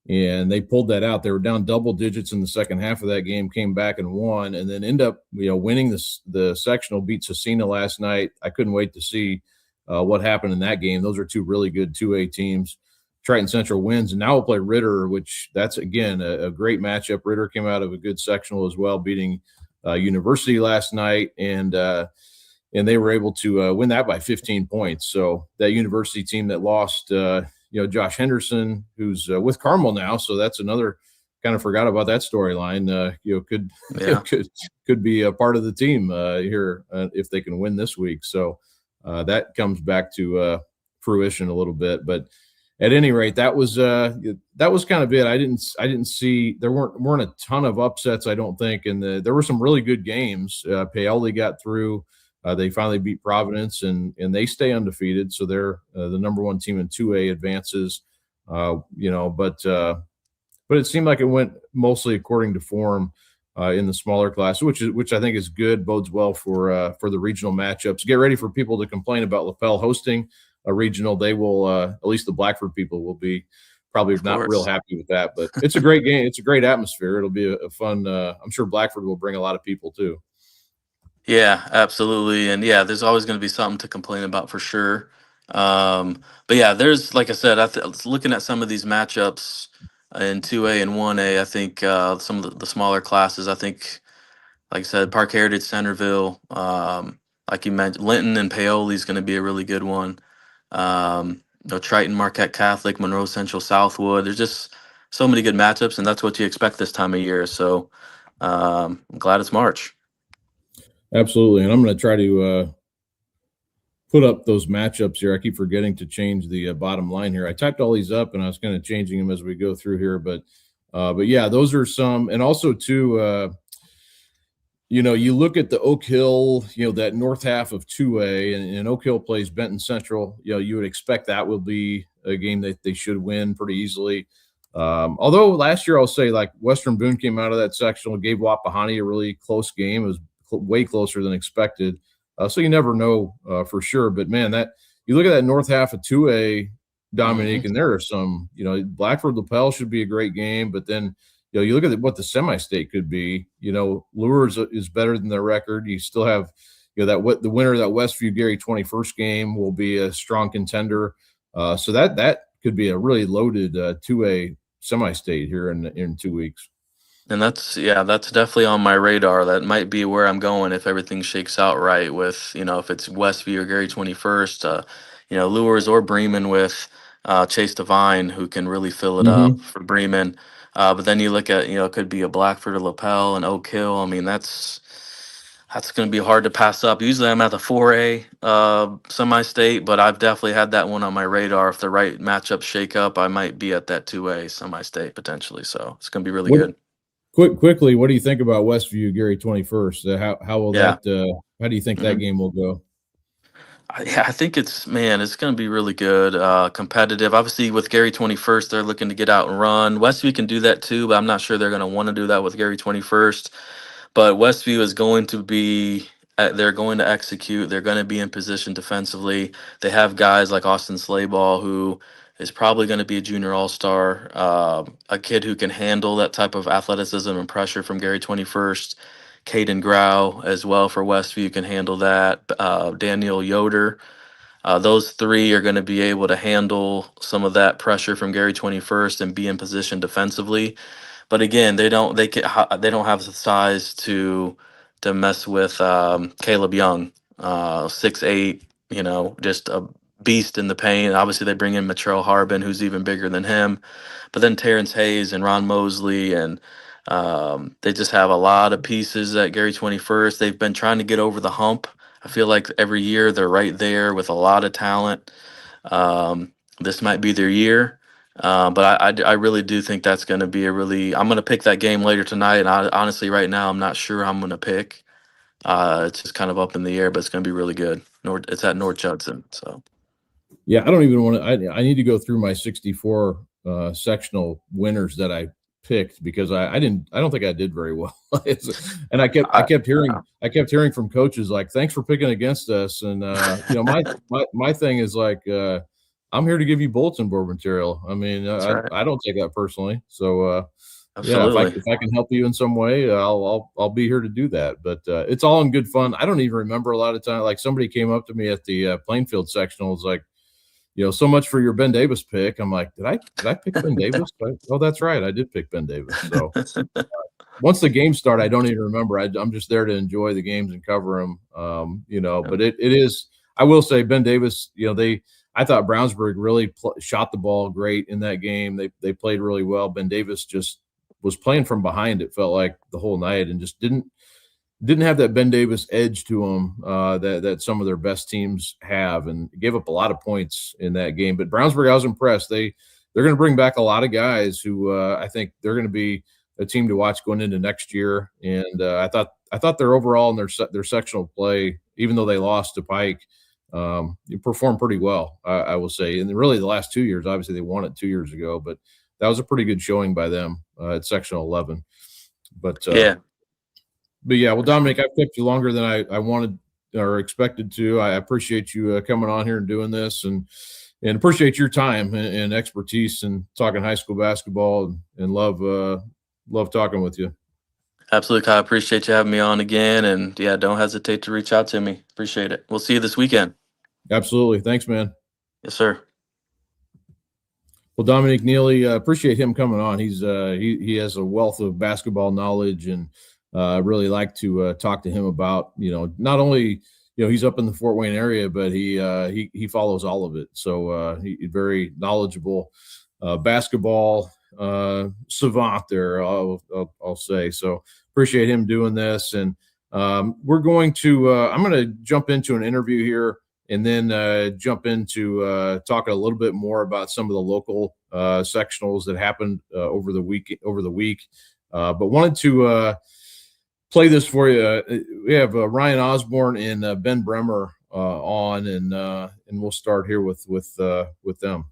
And they pulled that out. They were down double digits in the second half of that game, came back and won, and then end up, winning the sectional, beat Cecina last night. I couldn't wait to see what happened in that game. Those are two really good 2A teams. Triton Central wins, and now we'll play Ritter, which that's, again, a great matchup. Ritter came out of a good sectional as well, beating University last night, and they were able to win that by 15 points. So that University team that lost Josh Henderson, who's with Carmel now, so that's another, kind of forgot about that storyline. Could be a part of the team here if they can win this week. So that comes back to fruition a little bit. But at any rate, that was kind of it. I didn't see, there weren't a ton of upsets, I don't think, and there were some really good games. Paoli got through. They finally beat Providence, and they stay undefeated, so they're the number one team in 2A advances. But it seemed like it went mostly according to form in the smaller class, which I think is good, bodes well for the regional matchups. Get ready for people to complain about LaPel hosting a regional. They will, at least the Blackford people will be probably not real happy with that. But it's a great game. It's a great atmosphere. It'll be a fun. I'm sure Blackford will bring a lot of people too. Yeah, absolutely. And yeah, there's always going to be something to complain about for sure. But yeah, there's, like I said, looking at some of these matchups in 2A and 1A, I think some of the smaller classes, I think, like I said, Park Heritage, Centerville, like you mentioned, Linton and Paoli is going to be a really good one. Triton, Marquette Catholic, Monroe Central, Southwood. There's just so many good matchups, and that's what you expect this time of year. So I'm glad it's March. Absolutely. And I'm going to try to put up those matchups here. I keep forgetting to change the bottom line here. I typed all these up, and I was kind of changing them as we go through here. But yeah, those are some. And also, too, you look at the Oak Hill, that north half of 2A, and Oak Hill plays Benton Central. You would expect that will be a game that they should win pretty easily. Although last year, I'll say, like, Western Boone came out of that sectional, gave Wapahani a really close game. It was way closer than expected. So you never know for sure. But, man, you look at that north half of 2A, Dominique, and there are some, Blackford LaPel should be a great game. But then, you look at what the semi-state could be. Lures is better than their record. You still have, the winner of that Westview Gary 21st game will be a strong contender. So that could be a really loaded 2A semi-state here in 2 weeks. And that's definitely on my radar. That might be where I'm going if everything shakes out right with, if it's Westview or Gary 21st, Lures or Bremen with Chase Devine, who can really fill it up for Bremen. But then you look at, it could be a Blackford or LaPel and Oak Hill. I mean, that's going to be hard to pass up. Usually I'm at the 4A semi-state, but I've definitely had that one on my radar. If the right matchups shake up, I might be at that 2A semi-state potentially. So it's going to be really good. Quickly, what do you think about Westview Gary 21st? How will that? How do you think that game will go? I think it's going to be really good, competitive. Obviously, with Gary 21st, they're looking to get out and run. Westview can do that too, but I'm not sure they're going to want to do that with Gary 21st. But Westview is going to be. They're going to execute. They're going to be in position defensively. They have guys like Austin Slayball, who is probably going to be a junior all-star, a kid who can handle that type of athleticism and pressure from Gary 21st. Caden Grau as well for Westview can handle that. Daniel Yoder. Those three are going to be able to handle some of that pressure from Gary 21st and be in position defensively. But again, they don't have the size to mess with Caleb Young, 6'8", just a beast in the paint. Obviously, they bring in Matrell Harbin, who's even bigger than him. But then Terrence Hayes and Ron Mosley, and they just have a lot of pieces at Gary 21st. They've been trying to get over the hump. I feel like every year they're right there with a lot of talent. This might be their year. But I really do think that's going to be I'm going to pick that game later tonight. And honestly, right now, I'm not sure I'm going to pick. It's just kind of up in the air, but it's going to be really good. It's at North Judson. So, yeah, I don't even want to. I need to go through my 64 sectional winners that I picked because I don't think I did very well. And I kept hearing from coaches like, thanks for picking against us. And my thing is like, I'm here to give you bulletin board material. I mean, I don't take that personally. So if I can help you in some way, I'll be here to do that. But it's all in good fun. I don't even remember a lot of time. Like somebody came up to me at the Plainfield sectional, was like, so much for your Ben Davis pick. I'm like, did I pick Ben Davis? Oh, that's right, I did pick Ben Davis. So once the games start, I don't even remember. I'm just there to enjoy the games and cover them. But it is. I will say Ben Davis. I thought Brownsburg really shot the ball great in that game. They played really well. Ben Davis just was playing from behind, it felt like, the whole night, and just didn't have that Ben Davis edge to him that some of their best teams have, and gave up a lot of points in that game. But Brownsburg, I was impressed. They're going to bring back a lot of guys who I think they're going to be a team to watch going into next year. And I thought their overall and their sectional play, even though they lost to Pike, performed pretty well, I will say. And really the last 2 years, obviously they won it 2 years ago, but that was a pretty good showing by them at sectional 11. But yeah, well, Dominic, I've kept you longer than I wanted or expected to. I appreciate you coming on here and doing this, and appreciate your time and expertise in talking high school basketball, and love talking with you. Absolutely, Kyle. Appreciate you having me on again. And yeah, don't hesitate to reach out to me. Appreciate it. We'll see you this weekend. Absolutely. Thanks, man. Yes, sir. Well, Dominic Neely, appreciate him coming on. He has a wealth of basketball knowledge, and really like to talk to him about, not only, he's up in the Fort Wayne area, but he follows all of it. So he's very knowledgeable basketball savant there, I'll say. So appreciate him doing this. And we're going to I'm going to jump into an interview here, and then jump into talking a little bit more about some of the local sectionals that happened over the week. But wanted to play this for you. We have Ryan Osborne and Ben Bremer on, and we'll start here with them.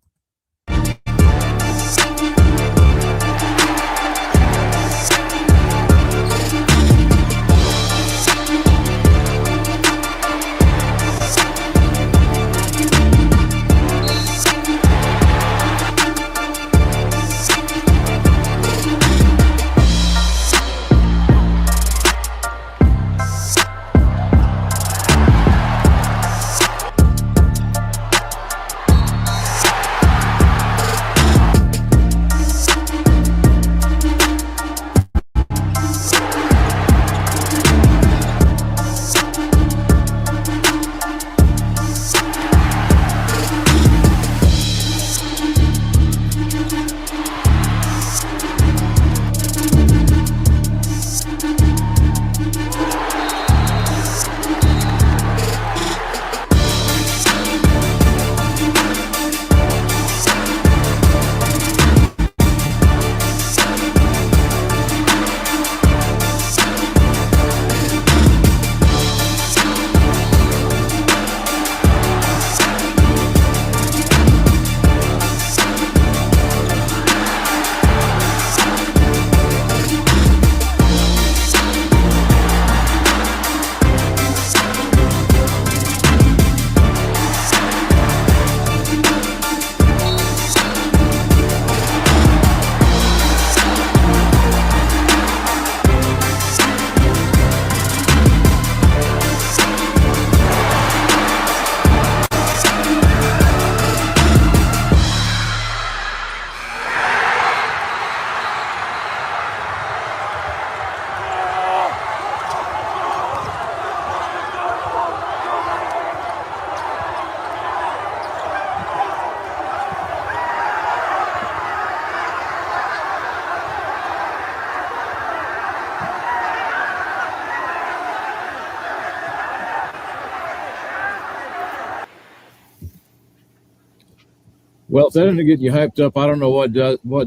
Well, if that didn't get you hyped up, I don't know what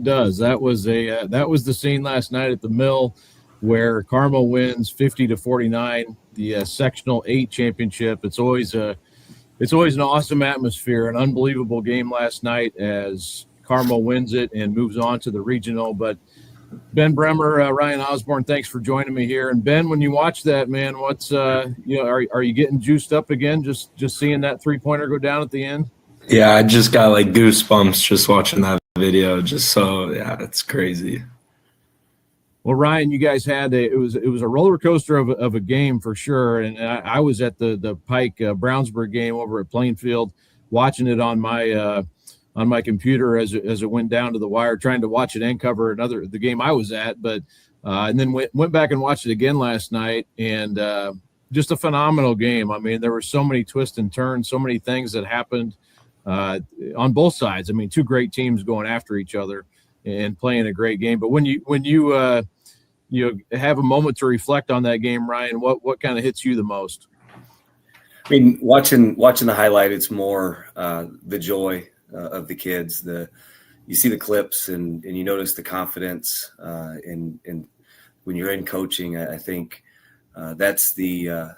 does. That was the scene last night at the Mill, where Carmel wins 50-49, the sectional 8 championship. It's always an awesome atmosphere, an unbelievable game last night as Carmel wins it and moves on to the regional. But Ben Bremer, Ryan Osborne, thanks for joining me here. And Ben, when you watch that, man, what's are you getting juiced up again? Just seeing that 3-pointer go down at the end? Yeah, I just got like goosebumps just watching that video. It's crazy. Well, Ryan, you guys had it was a roller coaster of a game for sure. And I was at the Pike Brownsburg game over at Plainfield, watching it on my computer as it went down to the wire, trying to watch it and cover the game I was at. But and then went back and watched it again last night, and just a phenomenal game. I mean, there were so many twists and turns, so many things that happened on both sides. I mean, two great teams going after each other and playing a great game. But when you have a moment to reflect on that game, Ryan, what kind of hits you the most? I mean, watching the highlight, it's more the joy of the kids, the you see the clips and you notice the confidence and when you're in coaching, I think that's the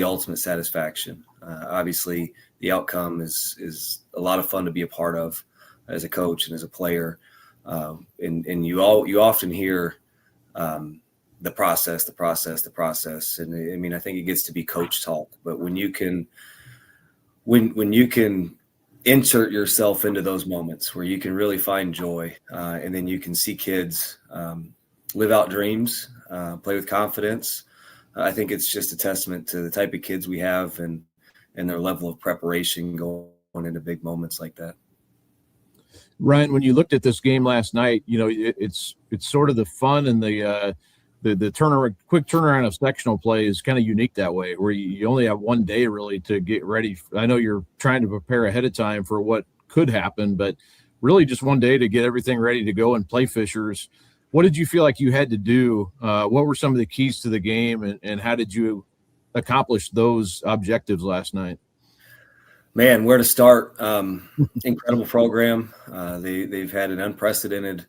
ultimate satisfaction. Obviously, the outcome is a lot of fun to be a part of as a coach and as a player. And you often hear the process. And I mean, I think it gets to be coach talk, but when you can insert yourself into those moments where you can really find joy, and then you can see kids live out dreams, play with confidence. I think it's just a testament to the type of kids we have and their level of preparation going into big moments like that. Ryan, when you looked at this game last night, it's sort of the fun and the quick turnaround of sectional play is kind of unique that way, where you only have one day really to get ready. I know you're trying to prepare ahead of time for what could happen, but really just one day to get everything ready to go and play Fishers. What did you feel like you had to do? What were some of the keys to the game, and how did you accomplish those objectives last night? Man, where to start? Incredible program. They've had an unprecedented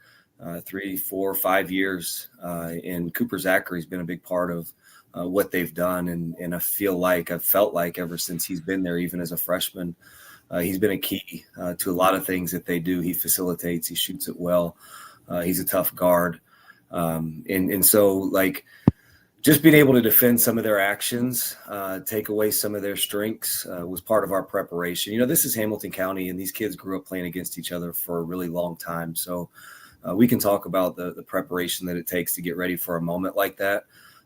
3, 4, 5 years, and Cooper Zachary's been a big part of what they've done. And I've felt like ever since he's been there, even as a freshman, he's been a key to a lot of things that they do. He facilitates, he shoots it well. He's a tough guard. And so like just being able to defend some of their actions, take away some of their strengths was part of our preparation. This is Hamilton County, and these kids grew up playing against each other for a really long time. So we can talk about the preparation that it takes to get ready for a moment like that.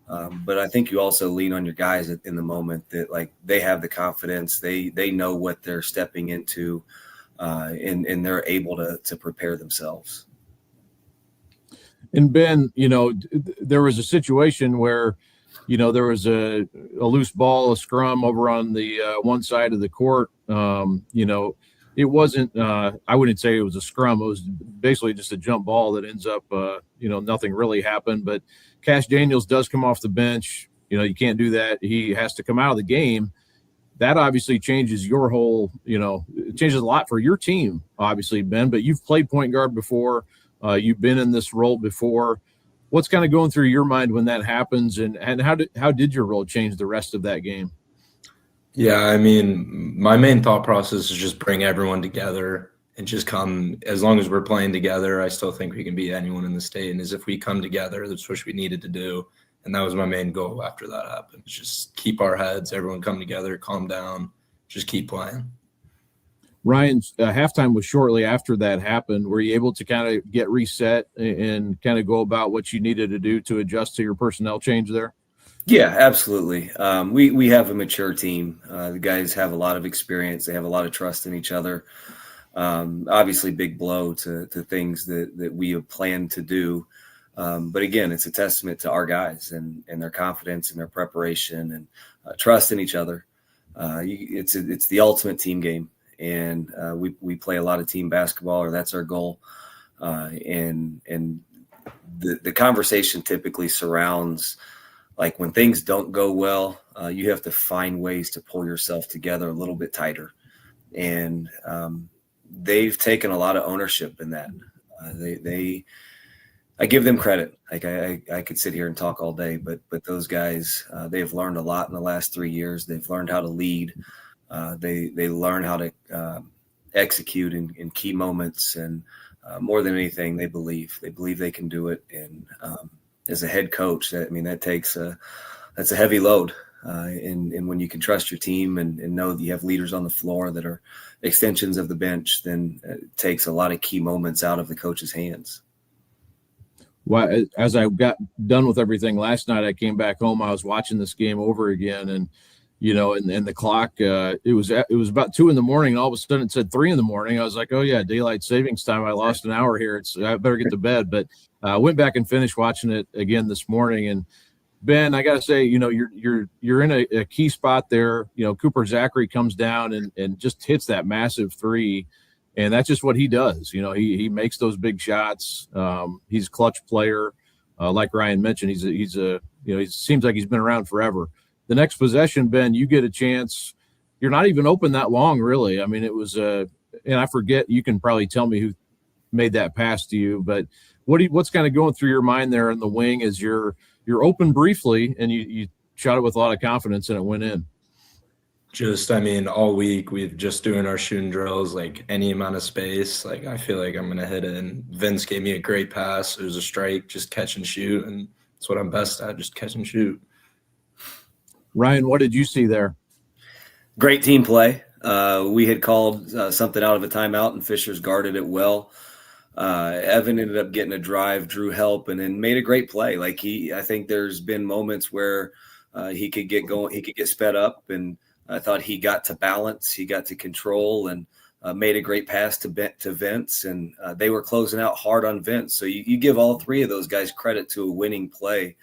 But I think you also lean on your guys in the moment that like they have the confidence, they know what they're stepping into, and they're able to prepare themselves. And Ben, there was a situation where, there was a loose ball, a scrum over on the one side of the court. It wasn't, I wouldn't say it was a scrum. It was basically just a jump ball that ends up, nothing really happened. But Cash Daniels does come off the bench. You can't do that. He has to come out of the game. That obviously changes your whole, it changes a lot for your team, obviously, Ben. But you've played point guard before. You've been in this role before. What's kind of going through your mind when that happens, and how did your role change the rest of that game? Yeah, I mean, my main thought process is just bring everyone together and just come. As long as we're playing together, I still think we can beat anyone in the state. And as if we come together, that's what we needed to do. And that was my main goal after that happened. Just keep our heads, everyone come together, calm down, just keep playing. Ryan's halftime was shortly after that happened. Were you able to kind of get reset and kind of go about what you needed to do to adjust to your personnel change there? Yeah, absolutely. We have a mature team. The guys have a lot of experience. They have a lot of trust in each other. Obviously, big blow to things that we have planned to do. But again, it's a testament to our guys and their confidence and their preparation and trust in each other. It's the ultimate team game. And we play a lot of team basketball, or that's our goal. And the conversation typically surrounds like when things don't go well, you have to find ways to pull yourself together a little bit tighter. And they've taken a lot of ownership in that. I give them credit. Like I could sit here and talk all day, but those guys, they've learned a lot in the last 3 years. They've learned how to lead. They learn how to execute in key moments, and more than anything, they believe they can do it. And as a head coach, that takes that's a heavy load. And when you can trust your team and know that you have leaders on the floor that are extensions of the bench, then it takes a lot of key moments out of the coach's hands. Well, as I got done with everything last night, I came back home. I was watching this game over again, and and the clock, it was about 2 a.m. and all of a sudden it said 3 a.m. I was like, oh yeah, daylight savings time. I lost an hour here. I better get to bed. But I went back and finished watching it again this morning. And Ben, I got to say, you're in a key spot there. Cooper Zachary comes down and just hits that massive three. And that's just what he does. He makes those big shots. He's a clutch player. Like Ryan mentioned, he seems like he's been around forever. The next possession, Ben, you get a chance. You're not even open that long, really. I mean, it was and I forget. You can probably tell me made that pass to you. But what's kind of going through your mind there in the wing as you're open briefly and you shot it with a lot of confidence and it went in? Just, I mean, all week we've just doing our shooting drills, like any amount of space. Like I feel like I'm going to hit it. And Vince gave me a great pass. It was a strike, just catch and shoot. And that's what I'm best at, just catch and shoot. Ryan, what did you see there? Great team play. We had called something out of a timeout, and Fishers guarded it well. Evan ended up getting a drive, drew help, and then made a great play. I think there's been moments where he could get going, he could get sped up, and I thought he got to balance, he got to control, and made a great pass to Vince, and they were closing out hard on Vince. So you give all three of those guys credit to a winning play.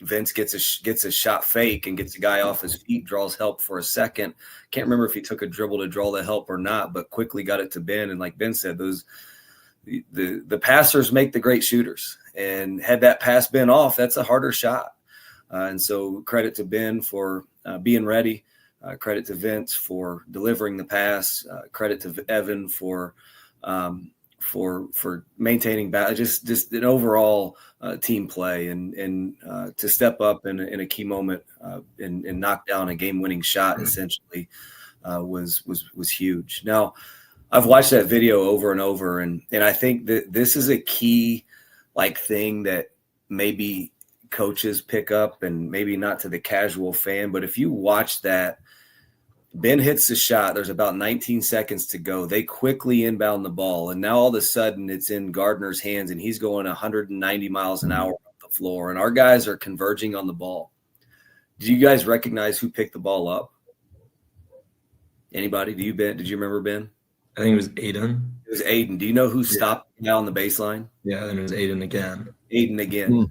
Vince gets a shot fake and gets a guy off his feet, draws help for a second. Can't remember if he took a dribble to draw the help or not, but quickly got it to Ben. And like Ben said, the passers make the great shooters, and had that pass been off, that's a harder shot. And so credit to Ben for being ready. Credit to Vince for delivering the pass. Credit to Evan for maintaining just an overall team play and to step up in a key moment and knock down a game-winning shot essentially was huge. Now, I've watched that video over and over, and I think that this is a key thing that maybe coaches pick up, and maybe not to the casual fan, but if you watch that, Ben hits the shot. There's about 19 seconds to go. They quickly inbound the ball, and now all of a sudden it's in Gardner's hands, and he's going 190 miles an hour off the floor, and our guys are converging on the ball. Do you guys recognize who picked the ball up? Anybody? Did you remember, Ben? I think it was Aiden. It was Aiden. Do you know who stopped now on the baseline? Yeah, and it was Aiden again.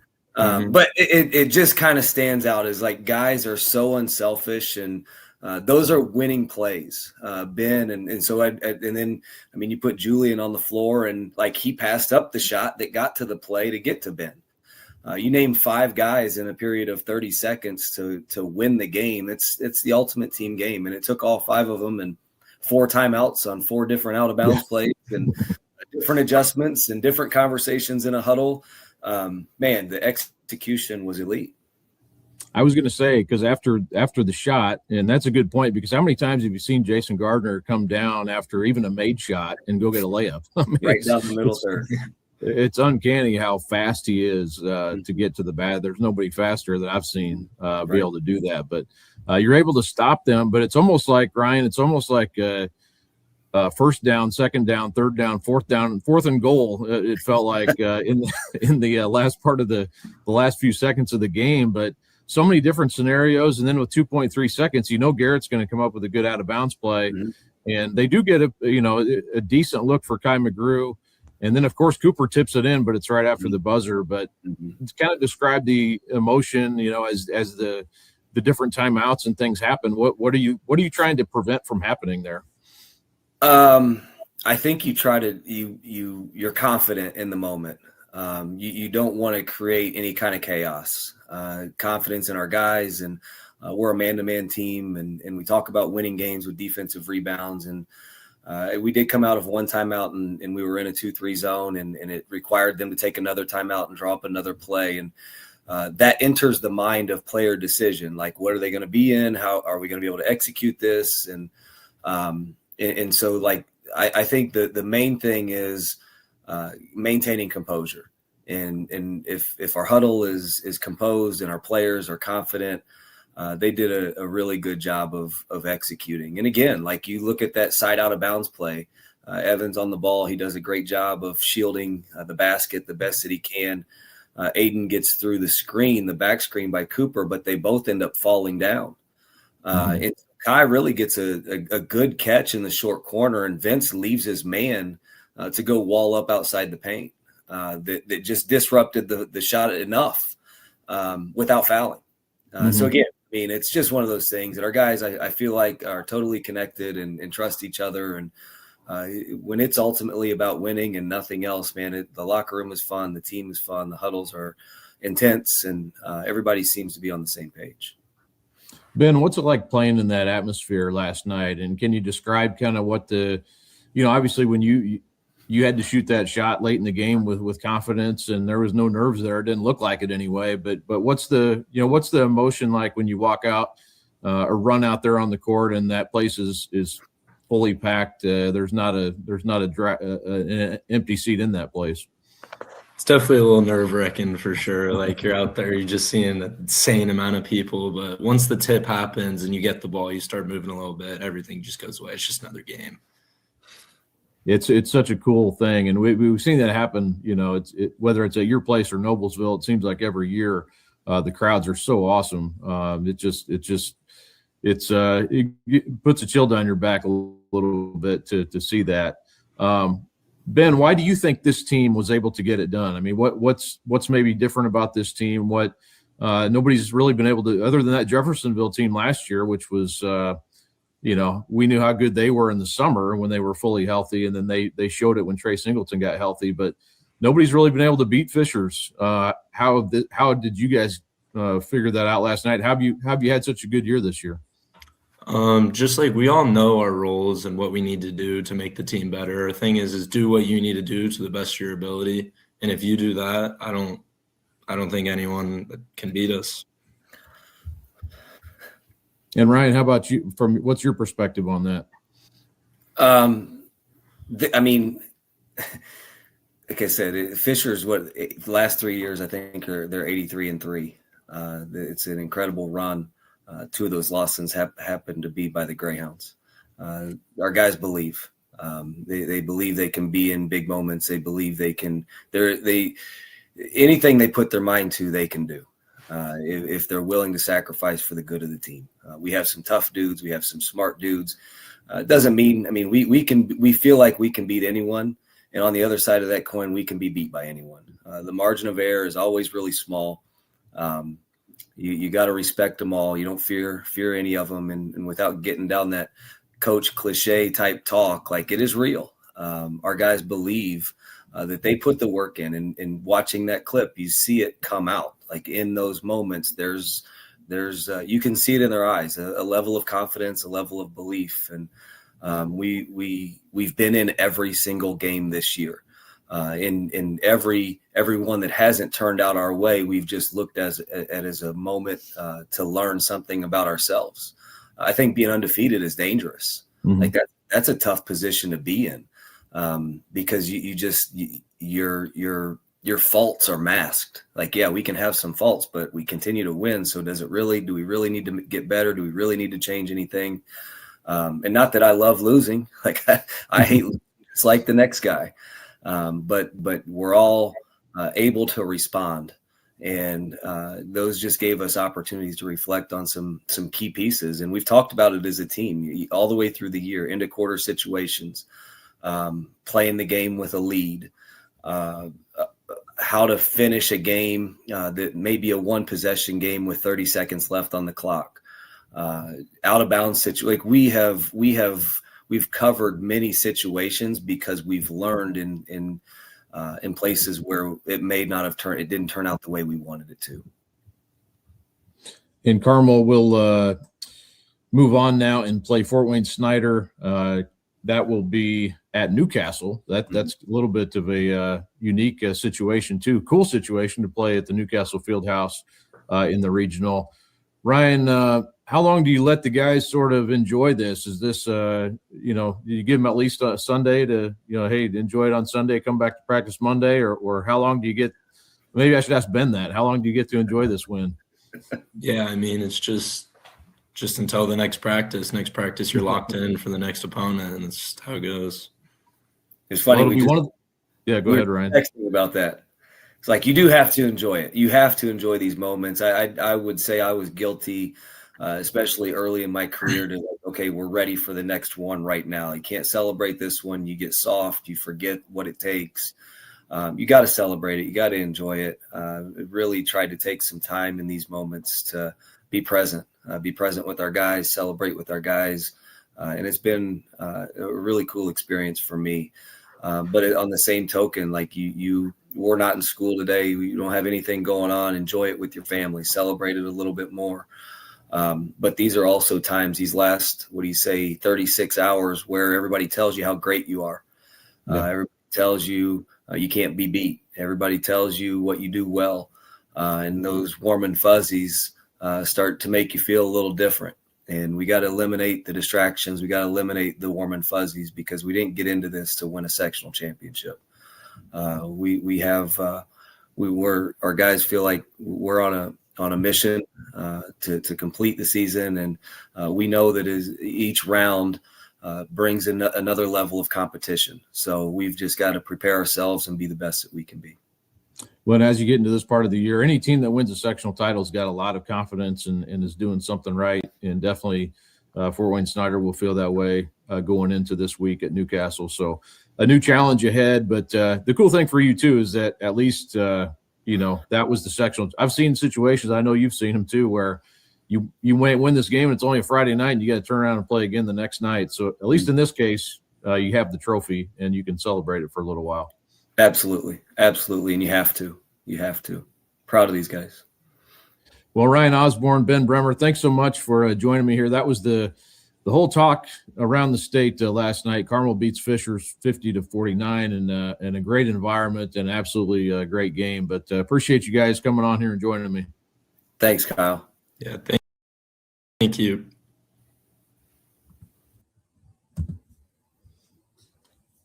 But it just kind of stands out as guys are so unselfish, and those are winning plays, Ben. And so you put Julian on the floor, and he passed up the shot that got to the play to get to Ben. You name 5 guys in a period of 30 seconds to win the game. It's the ultimate team game, and it took all 5 of them and 4 timeouts on 4 different out of bounds plays and different adjustments and different conversations in a huddle. Man, the execution was elite. I was going to say, because after the shot, and that's a good point, because how many times have you seen Jason Gardner come down after even a made shot and go get a layup? I mean, right down the middle third. It's uncanny how fast he is to get to the bag. There's nobody faster that I've seen be able to do that. But you're able to stop them. But it's almost like, Ryan, first down, second down, third down, fourth and goal. It felt like in the last part of the last few seconds of the game. But so many different scenarios, and then with 2.3 seconds, Garrett's going to come up with a good out of bounds play, and they do get a decent look for Kai McGrew, and then of course Cooper tips it in, but it's right after the buzzer. But it's kind of describe the emotion, as the different timeouts and things happen. What are you trying to prevent from happening there? I think you try to you're confident in the moment. You don't want to create any kind of chaos. Confidence in our guys, and we're a man-to-man team, and we talk about winning games with defensive rebounds. And we did come out of one timeout, and we were in a 2-3 zone, and it required them to take another timeout and draw up another play. And that enters the mind of player decision. What are they going to be in? How are we going to be able to execute this? And so I think the main thing is maintaining composure. And if our huddle is composed and our players are confident, they did a really good job of executing. And again, you look at that side out of bounds play, Evans on the ball, he does a great job of shielding the basket the best that he can. Aiden gets through the back screen by Cooper, but they both end up falling down. And Kai really gets a good catch in the short corner, and Vince leaves his man to go wall up outside the paint. That just disrupted the shot enough without fouling. So again, it's just one of those things that our guys, I feel like, are totally connected and trust each other. And when it's ultimately about winning and nothing else, man, the locker room is fun, the team is fun, the huddles are intense, and everybody seems to be on the same page. Ben, what's it like playing in that atmosphere last night? And can you describe kind of what obviously when you had to shoot that shot late in the game with confidence, and there was no nerves there. It didn't look like it anyway. But what's the emotion like when you walk out or run out there on the court and that place is fully packed? There's not an empty seat in that place. It's definitely a little nerve-wracking for sure. Like, you're out there, you're just seeing an insane amount of people. But once the tip happens and you get the ball, you start moving a little bit, everything just goes away. It's just another game. It's such a cool thing, and we've seen that happen. Whether it's at your place or Noblesville, it seems like every year the crowds are so awesome. It puts a chill down your back a little bit to see that. Ben, why do you think this team was able to get it done? I mean, what's maybe different about this team? What nobody's really been able to, other than that Jeffersonville team last year, which was, we knew how good they were in the summer when they were fully healthy, and then they showed it when Trey Singleton got healthy. But nobody's really been able to beat Fishers. How did you guys figure that out last night? How have you had such a good year this year? Just like we all know our roles and what we need to do to make the team better. The thing is do what you need to do to the best of your ability. And if you do that, I don't think anyone can beat us. And Ryan, how about you? What's your perspective on that? I mean, like I said, Fishers, the last 3 years, I think they're 83-3. It's an incredible run. 2 of those losses happened to be by the Greyhounds. Our guys believe. They believe they can be in big moments. They believe they can. Anything they put their mind to, they can do. If they're willing to sacrifice for the good of the team. We have some tough dudes. We have some smart dudes. It doesn't mean. I mean, we feel like we can beat anyone. And on the other side of that coin, we can be beat by anyone. The margin of error is always really small. You got to respect them all. You don't fear any of them. And without getting down that coach cliche type talk, like, it is real. Our guys believe that they put the work in, and watching that clip, you see it come out. Like, in those moments, there's you can see it in their eyes, a level of confidence, a level of belief. And we've been in every single game this year. In every one that hasn't turned out our way, we've just looked at as a moment to learn something about ourselves. I think being undefeated is dangerous. Mm-hmm. Like that's a tough position to be in, because your faults are masked. Like, yeah, we can have some faults, but we continue to win. So do we really need to get better? Do we really need to change anything? And not that I love losing. Like, I hate losing. It's like the next guy. But we're all able to respond, and those just gave us opportunities to reflect on some key pieces. And we've talked about it as a team all the way through the year, into quarter situations, playing the game with a lead, how to finish a game that may be a 1-possession game with 30 seconds left on the clock, out of bounds situation. Like, we've covered many situations because we've learned in places where it didn't turn out the way we wanted it to. In Carmel, we'll move on now and play Fort Wayne Snyder. That will be at Newcastle. That's a little bit of a unique situation too. Cool situation to play at the Newcastle Fieldhouse in the regional. Ryan, how long do you let the guys sort of enjoy this? Is this, do you give them at least a Sunday to, hey, enjoy it on Sunday, come back to practice Monday, or how long do you get? Maybe I should ask Ben that. How long do you get to enjoy this win? Yeah, I mean, it's just until the next practice. Next practice, you're locked in for the next opponent, and that's just how it goes. It's funny. Go ahead, Ryan. Texting about that. It's like, you do have to enjoy it. You have to enjoy these moments. I would say I was guilty, especially early in my career, to okay, we're ready for the next one right now. You can't celebrate this one. You get soft. You forget what it takes. You got to celebrate it. You got to enjoy it. Really tried to take some time in these moments to be present with our guys, celebrate with our guys. And it's been a really cool experience for me. But on the same token, like we're not in school today. You don't have anything going on. Enjoy it with your family. Celebrate it a little bit more. But these are also times, these last, 36 hours, where everybody tells you how great you are. Yeah. Everybody tells you you can't be beat. Everybody tells you what you do well. And those warm and fuzzies start to make you feel a little different. And we got to eliminate the distractions. We got to eliminate the warm and fuzzies, because we didn't get into this to win a sectional championship. Our guys feel like we're on a mission to complete the season, and we know that each round brings in another level of competition. So we've just got to prepare ourselves and be the best that we can be. Well, and as you get into this part of the year, any team that wins a sectional title has got a lot of confidence and is doing something right. And definitely Fort Wayne Snyder will feel that way going into this week at Newcastle. So a new challenge ahead. But the cool thing for you, too, is that at least, that was the sectional. I've seen situations, I know you've seen them, too, where you win this game and it's only a Friday night and you got to turn around and play again the next night. So at least in this case, you have the trophy and you can celebrate it for a little while. Absolutely. And you have to. Proud of these guys. Well, Ryan Osborne, Ben Bremer, thanks so much for joining me here. That was the whole talk around the state last night. Carmel beats Fishers 50-49 in a great environment and absolutely a great game. But appreciate you guys coming on here and joining me. Thanks, Kyle. Yeah, thank you.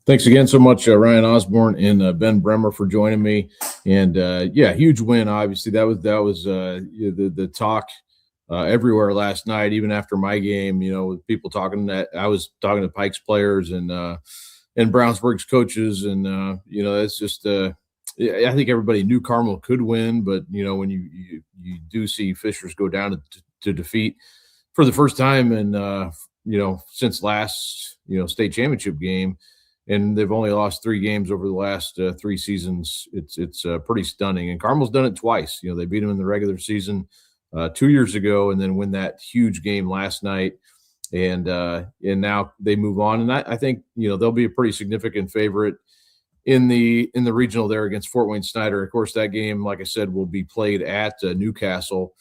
Thanks again so much, Ryan Osborne and Ben Bremer, for joining me. And huge win. Obviously, that was the talk everywhere last night. Even after my game, with people talking that I was talking to Pikes players and Brownsburg's coaches, and it's just I think everybody knew Carmel could win, but when you do see Fishers go down to defeat for the first time in since last state championship game. And they've only lost 3 games over the last 3 seasons. It's pretty stunning. And Carmel's done it twice. They beat them in the regular season 2 years ago, and then win that huge game last night. And now they move on. And I think they'll be a pretty significant favorite in the regional there against Fort Wayne Snyder. Of course, that game, like I said, will be played at Newcastle.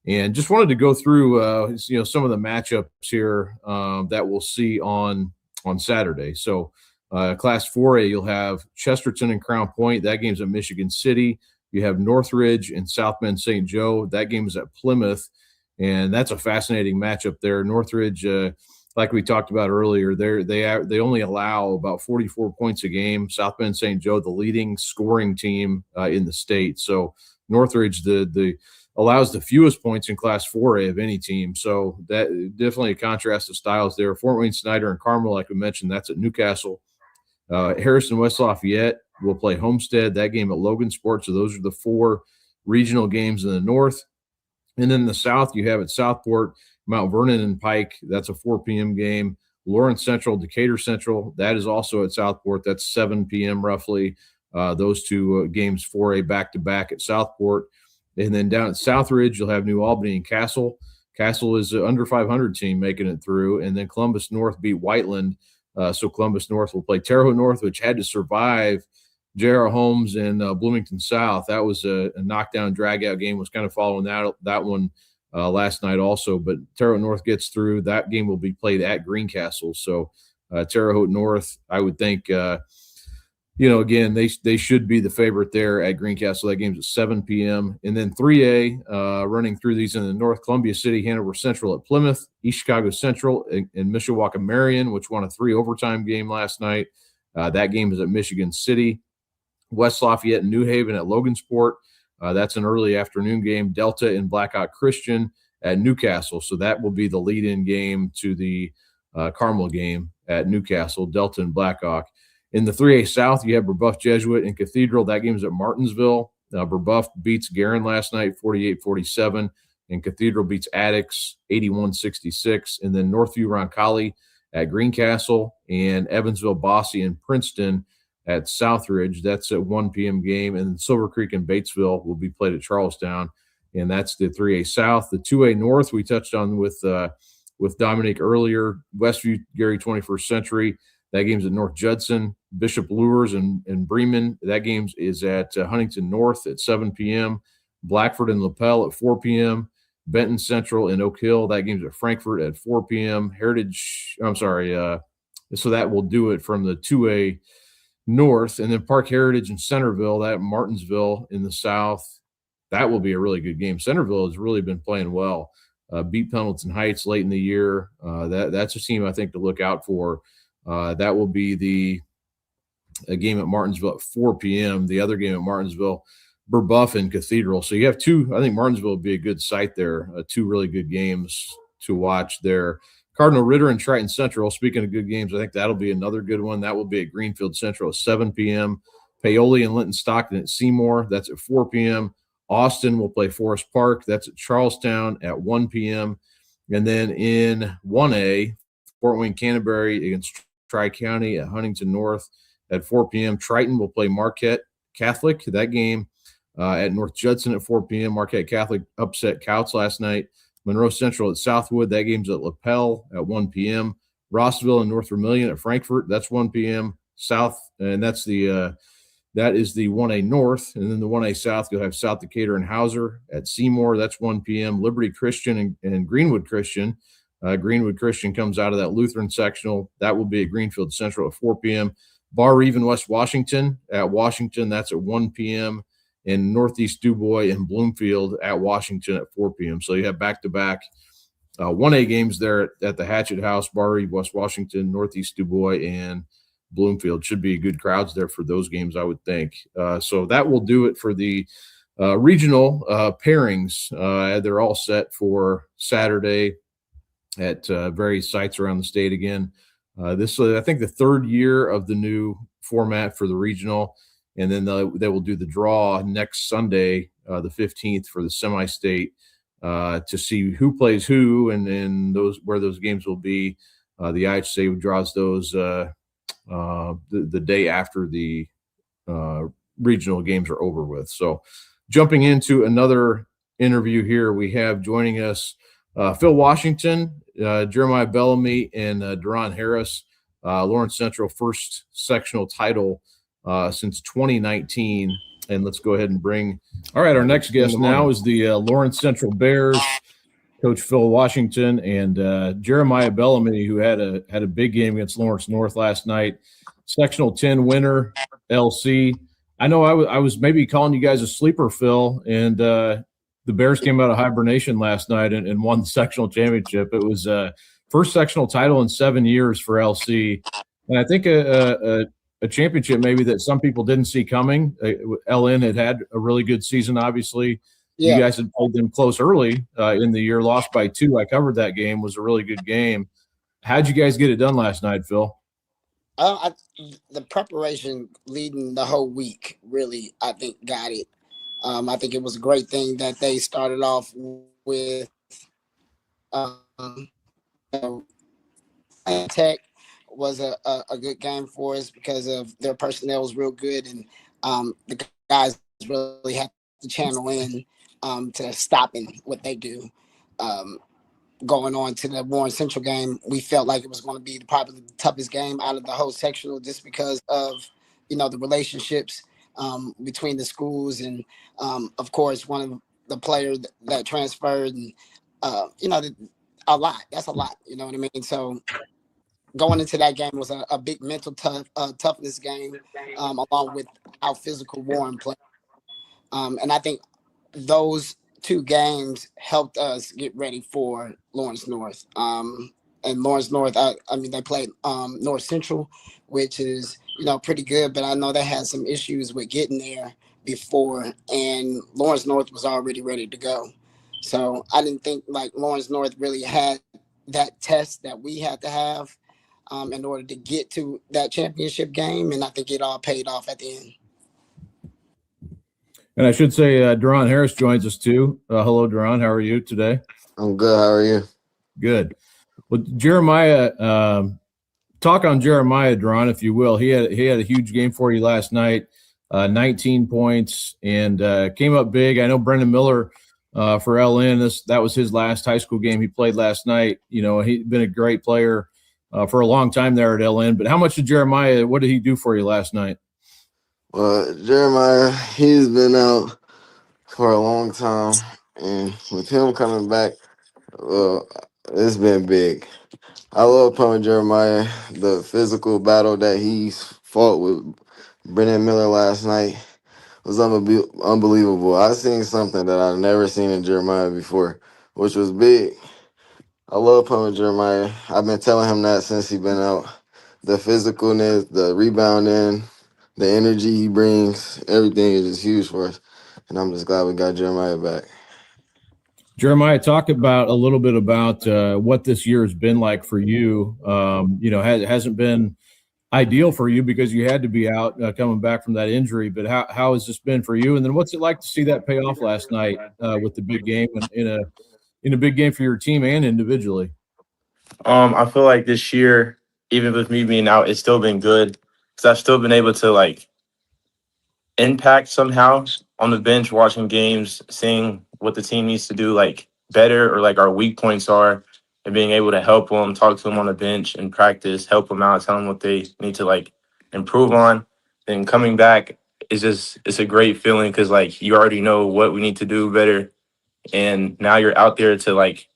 And just wanted to go through some of the matchups here that we'll see on Saturday. So. Class 4A, you'll have Chesterton and Crown Point. That game's at Michigan City. You have Northridge and South Bend St. Joe. That game is at Plymouth, and that's a fascinating matchup there. Northridge, like we talked about earlier, they only allow about 44 points a game. South Bend St. Joe, the leading scoring team in the state. So Northridge, the allows the fewest points in Class 4A of any team. So that definitely a contrast of styles there. Fort Wayne Snyder and Carmel, like we mentioned, that's at Newcastle. Harrison West Lafayette will play Homestead. That game at Logan Sports. So those are the 4 regional games in the north. And then in the south, you have at Southport, Mount Vernon and Pike. That's a 4 p.m. game. Lawrence Central, Decatur Central. That is also at Southport. That's 7 p.m. roughly. Those 2 games 4A back-to-back at Southport. And then down at Southridge, you'll have New Albany and Castle. Castle is an under 500 team making it through. And then Columbus North beat Whiteland. So Columbus North will play Terre Haute North, which had to survive J.R. Holmes and Bloomington South. That was a knockdown, drag-out game. Was kind of following that one last night also. But Terre Haute North gets through. That game will be played at Greencastle. So Terre Haute North, I would think, again, they should be the favorite there at Greencastle. That game's at 7 p.m. And then 3A, running through these in the north, Columbia City, Hanover Central at Plymouth, East Chicago Central and Mishawaka Marion, which won a 3 overtime game last night. That game is at Michigan City. West Lafayette and New Haven at Logansport. That's an early afternoon game. Delta and Blackhawk Christian at Newcastle. So that will be the lead-in game to the Carmel game at Newcastle, Delta and Blackhawk. In the 3A South, you have Brebeuf Jesuit and Cathedral. That game is at Martinsville. Brebeuf beats Guerin last night, 48-47, and Cathedral beats Addicts, 81-66. And then Northview Roncalli at Greencastle, and Evansville Bossy and Princeton at Southridge. That's a 1 p.m. game. And Silver Creek and Batesville will be played at Charlestown, and that's the 3A South. The 2A North we touched on with Dominic earlier. Westview Gary 21st Century. That game's at North Judson. Bishop Lures and Bremen. That game is at Huntington North at 7 p.m. Blackford and Lapel at 4 p.m. Benton Central and Oak Hill. That game's at Frankfort at 4 p.m. So that will do it from the 2A north, and then Park Heritage and Centerville, that Martinsville in the south. That will be a really good game. Centerville has really been playing well. Beat Pendleton Heights late in the year. That's a team I think to look out for. That will be a game at Martinsville at 4 p.m. The other game at Martinsville, Burbuff and Cathedral. So you have two. I think Martinsville would be a good site there. Two really good games to watch there. Cardinal Ritter and Triton Central. Speaking of good games, I think that'll be another good one. That will be at Greenfield Central at 7 p.m. Paoli and Linton Stockton at Seymour. That's at 4 p.m. Austin will play Forest Park. That's at Charlestown at 1 p.m. And then in 1A, Fort Wayne Canterbury against Tri-County at Huntington North at 4 p.m. Triton will play Marquette Catholic. That game at North Judson at 4 p.m. Marquette Catholic upset Couts last night. Monroe Central at Southwood. That game's at LaPel at 1 p.m. Rossville and North Vermilion at Frankfort. That's 1 p.m. South, and that is the 1A North. And then the 1A South, you'll have South Decatur and Hauser at Seymour. That's 1 p.m. Liberty Christian and Greenwood Christian. Greenwood Christian comes out of that Lutheran sectional. That will be at Greenfield Central at 4 p.m. Bar Reeve and West Washington at Washington. That's at 1 p.m. And Northeast DuBois and Bloomfield at Washington at 4 p.m. So you have back-to-back 1A games there at the Hatchet House, Bar Reeve, West Washington, Northeast DuBois, and Bloomfield. Should be good crowds there for those games, I would think. So that will do it for the regional pairings. They're all set for Saturday at various sites around the state again. This is, I think, the third year of the new format for the regional. And then they will do the draw next Sunday, the 15th, for the semi-state to see who plays who and those where those games will be. The IHSA draws those the day after the regional games are over with. So jumping into another interview here, we have joining us Phil Washington, Jeremiah Bellamy, and Duron Harris. Lawrence Central first sectional title since 2019. And let's go ahead and all right, our next guest now is the Lawrence Central Bears, Coach Phil Washington, and Jeremiah Bellamy, who had a big game against Lawrence North last night. Sectional 10 winner, LC. I know I was maybe calling you guys a sleeper, Phil, and the Bears came out of hibernation last night and won the sectional championship. It was first sectional title in 7 years for LC. And I think a championship maybe that some people didn't see coming. LN had a really good season, obviously. Yeah. You guys had played them close early in the year, lost by 2. I covered that game. Was a really good game. How'd you guys get it done last night, Phil? The preparation leading the whole week really, I think, got it. I think it was a great thing that they started off with Tech was a good game for us because of their personnel was real good, and the guys really had to channel in to stopping what they do. Going on to the Warren Central game, we felt like it was going to be probably the toughest game out of the whole sectional just because of, the relationships between the schools and, of course, one of the players that transferred and, a lot. That's a lot, you know what I mean? So going into that game was a big mental toughness game, along with how physical Warren played. And I think those 2 games helped us get ready for Lawrence North. And Lawrence North, they played North Central, which is, pretty good, but I know they had some issues with getting there before, and Lawrence North was already ready to go. So I didn't think like Lawrence North really had that test that we had to have in order to get to that championship game, and I think it all paid off at the end. And I should say Duron Harris joins us too. Hello, Duron. How are you today? I'm good. How are you? Good. Well, Jeremiah, talk on Jeremiah, Duron, if you will. He had a huge game for you last night, 19 points, and came up big. I know Brendan Miller for LN, that was his last high school game he played last night. He'd been a great player for a long time there at LN. But how much what did he do for you last night? Well, Jeremiah, he's been out for a long time, and with him coming back, it's been big. I love playing Jeremiah, the physical battle that he's fought with Brennan Miller last night was unbelievable. I seen something that I've never seen in Jeremiah before, which was big. I love playing with Jeremiah. I've been telling him that since he been out. The physicalness, the rebounding, the energy he brings, everything is just huge for us. And I'm just glad we got Jeremiah back. Jeremiah, talk about a little bit about what this year has been like for you. Hasn't been ideal for you because you had to be out coming back from that injury. But how has this been for you? And then what's it like to see that pay off last night with the big game and in a big game for your team and individually? I feel like this year, even with me being out, it's still been good because I've still been able to like impact somehow on the bench, watching games, seeing what the team needs to do like better or like our weak points are, and being able to help them, talk to them on the bench and practice, help them out, tell them what they need to like improve on. Then coming back is it's a great feeling because like you already know what we need to do better, and now you're out there to like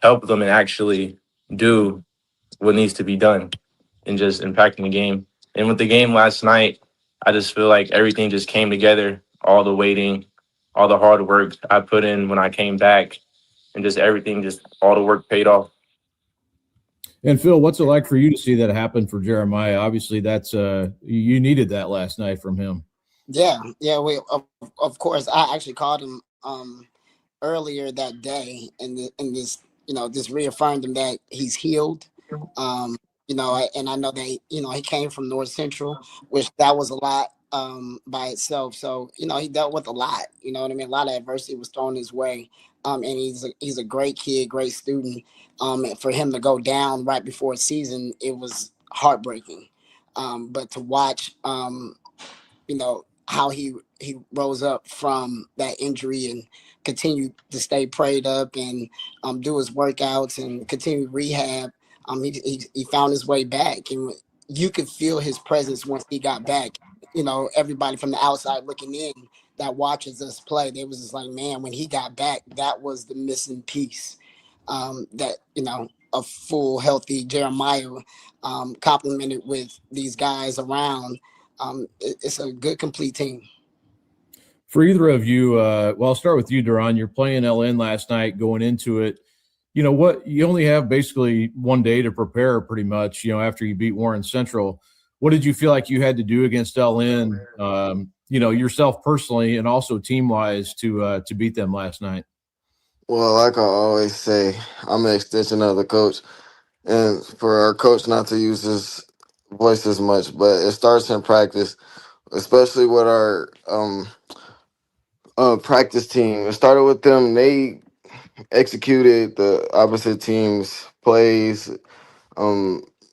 help them and actually do what needs to be done and just impacting the game. And with the game last night, I just feel like everything just came together, all the waiting, all the hard work I put in when I came back, and just everything, just all the work paid off. And Phil, what's it like for you to see that happen for Jeremiah? Obviously, that's you needed that last night from him. Yeah. We of course I actually called him earlier that day, and this just reaffirmed him that he's healed. And I know that he came from North Central, which that was a lot by itself. So he dealt with a lot. You know what I mean? A lot of adversity was thrown his way. And he's a great kid, great student. And for him to go down right before a season, it was heartbreaking. But to watch, how he rose up from that injury and continued to stay prayed up and do his workouts and continue rehab. He found his way back, and you could feel his presence once he got back. Everybody from the outside looking in that watches us play, they was just like, man, when he got back, that was the missing piece. That a full, healthy Jeremiah, complemented with these guys around. It's a good, complete team. For either of you, well, I'll start with you, Duran. You're playing LN last night, going into it. You only have basically one day to prepare pretty much, after you beat Warren Central. What did you feel like you had to do against LN, yourself personally and also team-wise to beat them last night? Well, like I always say, I'm an extension of the coach. And for our coach not to use his voice as much, but it starts in practice, especially with our practice team. It started with them. They executed the opposite team's plays,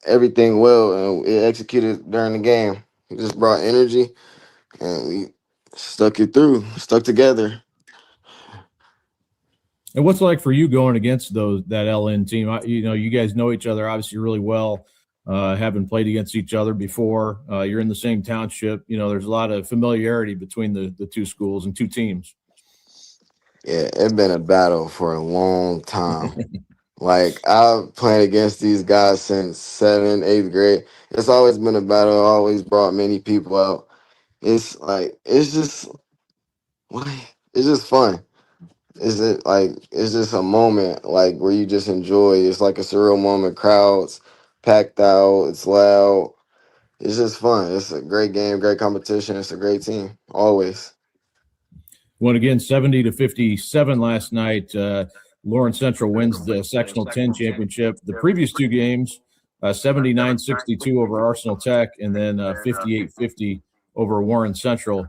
everything well, and it executed during the game. We just brought energy, and we stuck together. And what's it like for you going against that LN team? You guys know each other obviously really well, having played against each other before. You're in the same township. There's a lot of familiarity between the two schools and two teams. Yeah, it's been a battle for a long time. Like, I've played against these guys since 7th, 8th grade. It's always been a battle. Always brought many people out. It's just fun. It's just a moment like where you just enjoy. It's like a surreal moment. Crowds packed out. It's loud. It's just fun. It's a great game, great competition. It's a great team, always. Won again 70-57 last night. Lawrence Central wins the Sectional 10 championship. The previous two games, 79-62 over Arsenal Tech, and then 58-50 over Warren Central.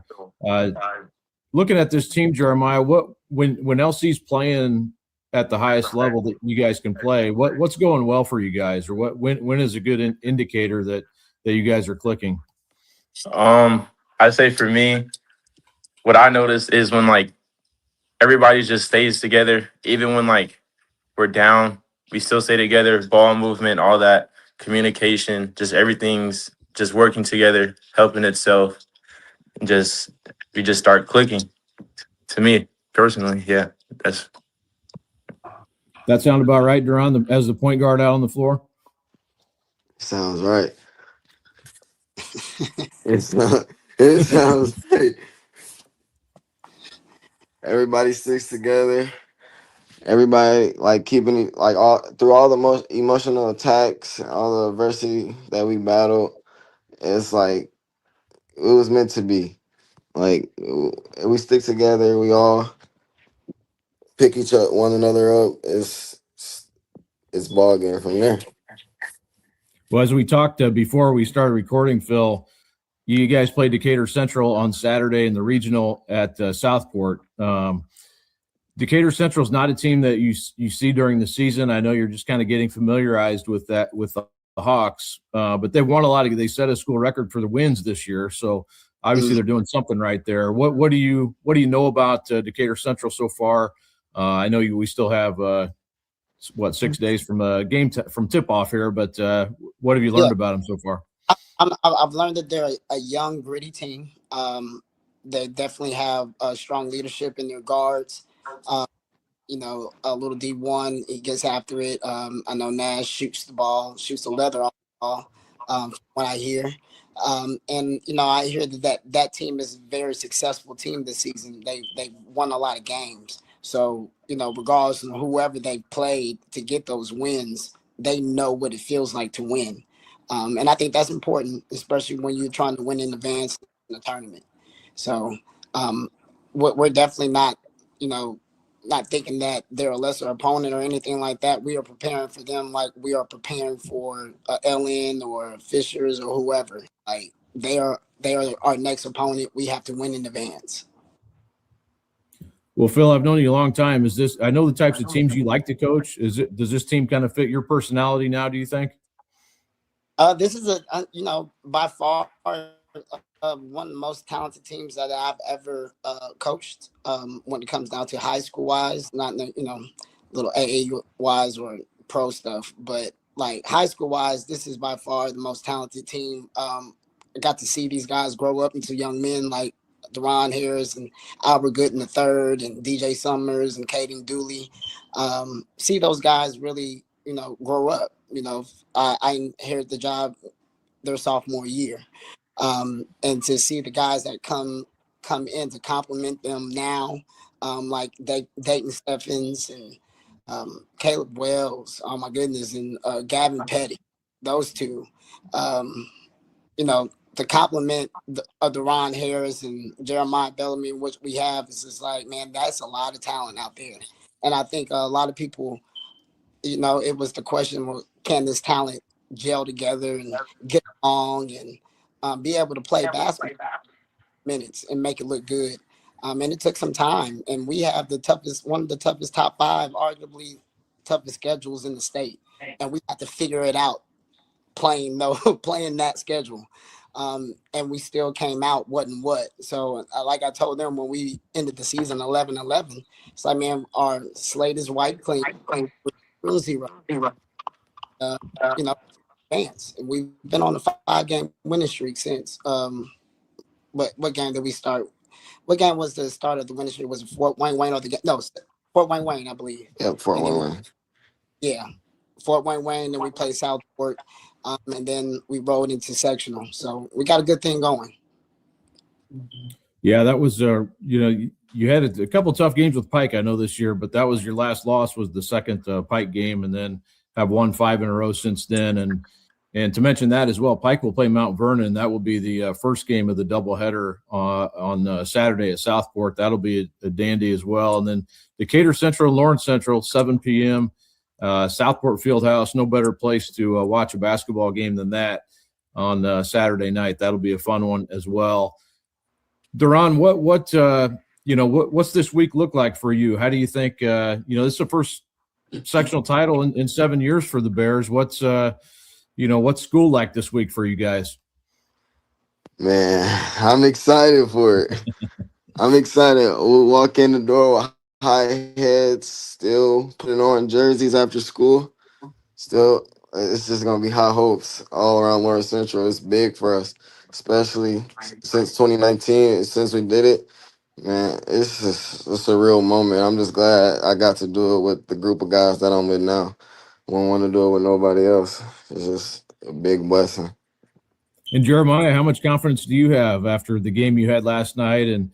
Looking at this team, Jeremiah, when LC's playing at the highest level that you guys can play, what's going well for you guys, or when is a good indicator that you guys are clicking? I'd say for me, what I noticed is when like everybody just stays together, even when like we're down, we still stay together. Ball movement, all that communication, just everything's just working together, helping itself, and we just start clicking. To me personally, yeah, that sound about right, Duran, as the point guard out on the floor? Sounds right. It sounds like everybody sticks together. Everybody like keeping it like all through all the most emotional attacks, all the adversity that we battled. It's like it was meant to be. Like we stick together. We all pick one another up. It's ball game from there. Well, as we talked before we started recording, Phil, you guys played Decatur Central on Saturday in the regional at Southport. Decatur Central is not a team that you see during the season. I know you're just kind of getting familiarized with that with the Hawks, but they've won a lot of. They set a school record for the wins this year, so obviously they're doing something right there. What do you know about Decatur Central so far? I know we still have 6 days from from tip off here, but what have you learned about them so far? I've learned that they're a young, gritty team. They definitely have strong leadership in their guards. A little D1, he gets after it. I know Nash shoots the leather off the ball, from what I hear. And I hear that team is a very successful team this season. They won a lot of games. So, regardless of whoever they played to get those wins, they know what it feels like to win. And I think that's important, especially when you're trying to win in advance in the tournament. So we're definitely not thinking that they're a lesser opponent or anything like that. We are preparing for them like we are preparing for LN or Fishers or whoever. Like they are our next opponent. We have to win in advance. Well, Phil, I've known you a long time. I know the types of teams you like to coach. Does this team kind of fit your personality now, do you think? This is by far one of the most talented teams that I've ever coached. When it comes down to high school wise, not little AA wise or pro stuff, but like high school wise, this is by far the most talented team. I got to see these guys grow up into young men like Deron Harris and Albert Gooden III and DJ Summers and Caden Dooley. See those guys really, grow up. I inherited the job their sophomore year. And to see the guys that come in to compliment them now, like Dayton Steffens and Caleb Wells, oh my goodness, and Gavin Petty, those two, to compliment Deron Harris and Jeremiah Bellamy, which we have, is just like, man, that's a lot of talent out there. And I think a lot of people, it was the question, well, can this talent gel together and get along and be able to play basketball minutes and make it look good. And it took some time. And we have one of the toughest top 5, arguably toughest schedules in the state. And we have to figure it out playing that schedule. And we still came out what. So like I told them when we ended the season 11-11, it's like, man, our slate is white clean, 0. Advance. And we've been on a 5-game winning streak since. What game did we start? What game was the start of the winning streak? Was it Fort Wayne or the game? No, Fort Wayne, I believe. Yep, Fort Wayne. Yeah, Fort Wayne. Then we played Southport, and then we rolled into sectional. So we got a good thing going. Yeah, that was you had a couple tough games with Pike, I know, this year, but that was your last loss was the second Pike game, and then have won 5 in a row since then. And to mention that as well, Pike will play Mount Vernon. That will be the first game of the doubleheader on Saturday at Southport. That'll be a dandy as well. And then Decatur Central, Lawrence Central, 7 p.m. Southport Fieldhouse. No better place to watch a basketball game than that on Saturday night. That'll be a fun one as well. Deron, what's this week look like for you? How do you think? This is the first sectional title in 7 years for the Bears. What's school like this week for you guys? Man, I'm excited for it. I'm excited. We'll walk in the door with high heads, still putting on jerseys after school. Still, it's just going to be high hopes all around Lawrence Central. It's big for us, especially since 2019, since we did it. Man, it's a real moment. I'm just glad I got to do it with the group of guys that I'm with now. Won't want to do it with nobody else. It's just a big blessing. And Jeremiah, how much confidence do you have after the game you had last night? And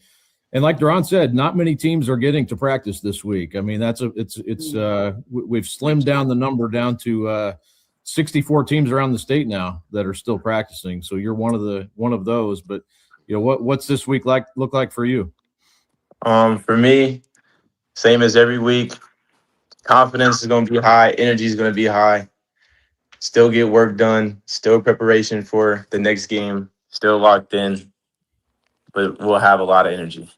like Duran said, not many teams are getting to practice this week. I mean, we've slimmed down the number down to 64 teams around the state now that are still practicing. So you're one of those. But what's this week look like for you? For me, same as every week. Confidence is going to be high. Energy is going to be high. Still get work done. Still preparation for the next game. Still locked in. But we'll have a lot of energy.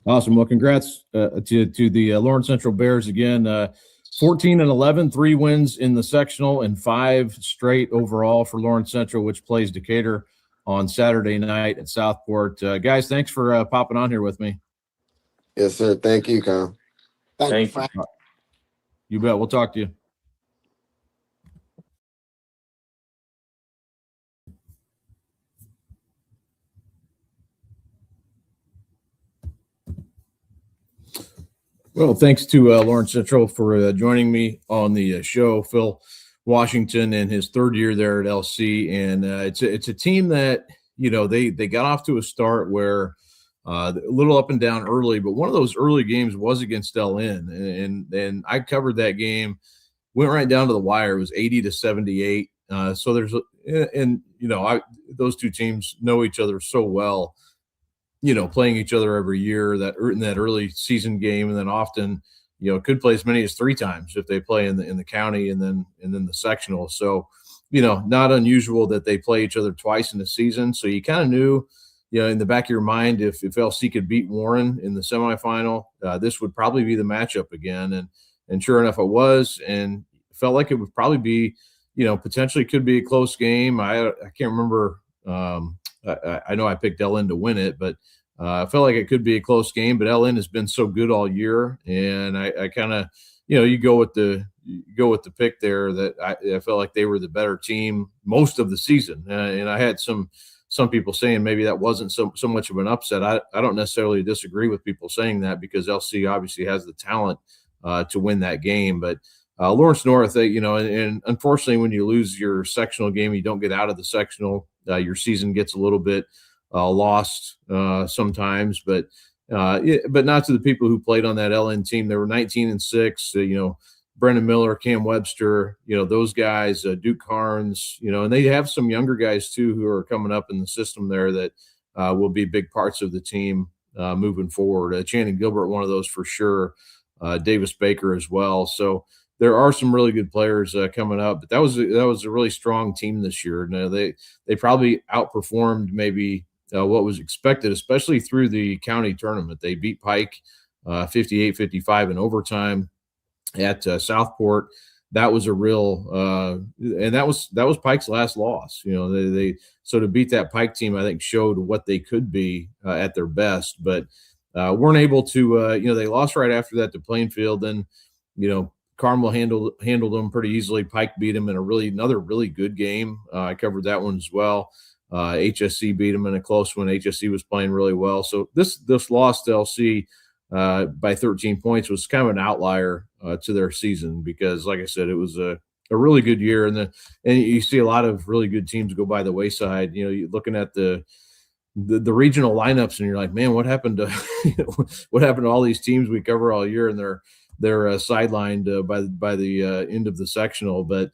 Awesome. Well, congrats to the Lawrence Central Bears again. 14-11, 3 wins in the sectional and 5 straight overall for Lawrence Central, which plays Decatur on Saturday night at Southport. Guys, thanks for popping on here with me. Yes, sir. Thank you, Con. Thank you, Frank. You bet. We'll talk to you. Well, thanks to Lawrence Central for joining me on the show. Phil Washington in his third year there at LC, and it's a team that they got off to a start where a little up and down early, but one of those early games was against LN, and I covered that game. Went right down to the wire. It was 80-78. So there's those two teams know each other so well. Playing each other every year in that early season game, and then often, could play as many as 3 times if they play in the county and then the sectional. So, not unusual that they play each other twice in the season. So you kind of knew, in the back of your mind, if LC could beat Warren in the semifinal, this would probably be the matchup again. And sure enough, it was, and felt like it would probably be, potentially could be a close game. I can't remember. I know I picked LN to win it, but I felt like it could be a close game. But LN has been so good all year, and I kind of, you go with the pick there that I felt like they were the better team most of the season. And I had some people saying maybe that wasn't so much of an upset. I don't necessarily disagree with people saying that, because LC obviously has the talent to win that game, but. Lawrence North, and unfortunately, when you lose your sectional game, you don't get out of the sectional. Your season gets a little bit lost sometimes, but not to the people who played on that LN team. They were 19-6. Brendan Miller, Cam Webster, those guys, Duke Carnes, and they have some younger guys too who are coming up in the system there that will be big parts of the team moving forward. Channing Gilbert, one of those for sure. Davis Baker as well. So. There are some really good players coming up, but that was a really strong team this year. Now they probably outperformed maybe what was expected, especially through the county tournament. They beat Pike 58-55 in overtime at Southport. That was a real and that was Pike's last loss. So to beat that Pike team, I think showed what they could be at their best, but weren't able to. They lost right after that to Plainfield, and Carmel handled them pretty easily. Pike beat them in another really good game. I covered that one as well. HSC beat them in a close one. HSC was playing really well. So this loss to LC by 13 points was kind of an outlier to their season, because, like I said, it was a really good year, and you see a lot of really good teams go by the wayside. You're looking at the regional lineups, and you're like, man, what happened to what happened to all these teams we cover all year, and they're sidelined by the end of the sectional. But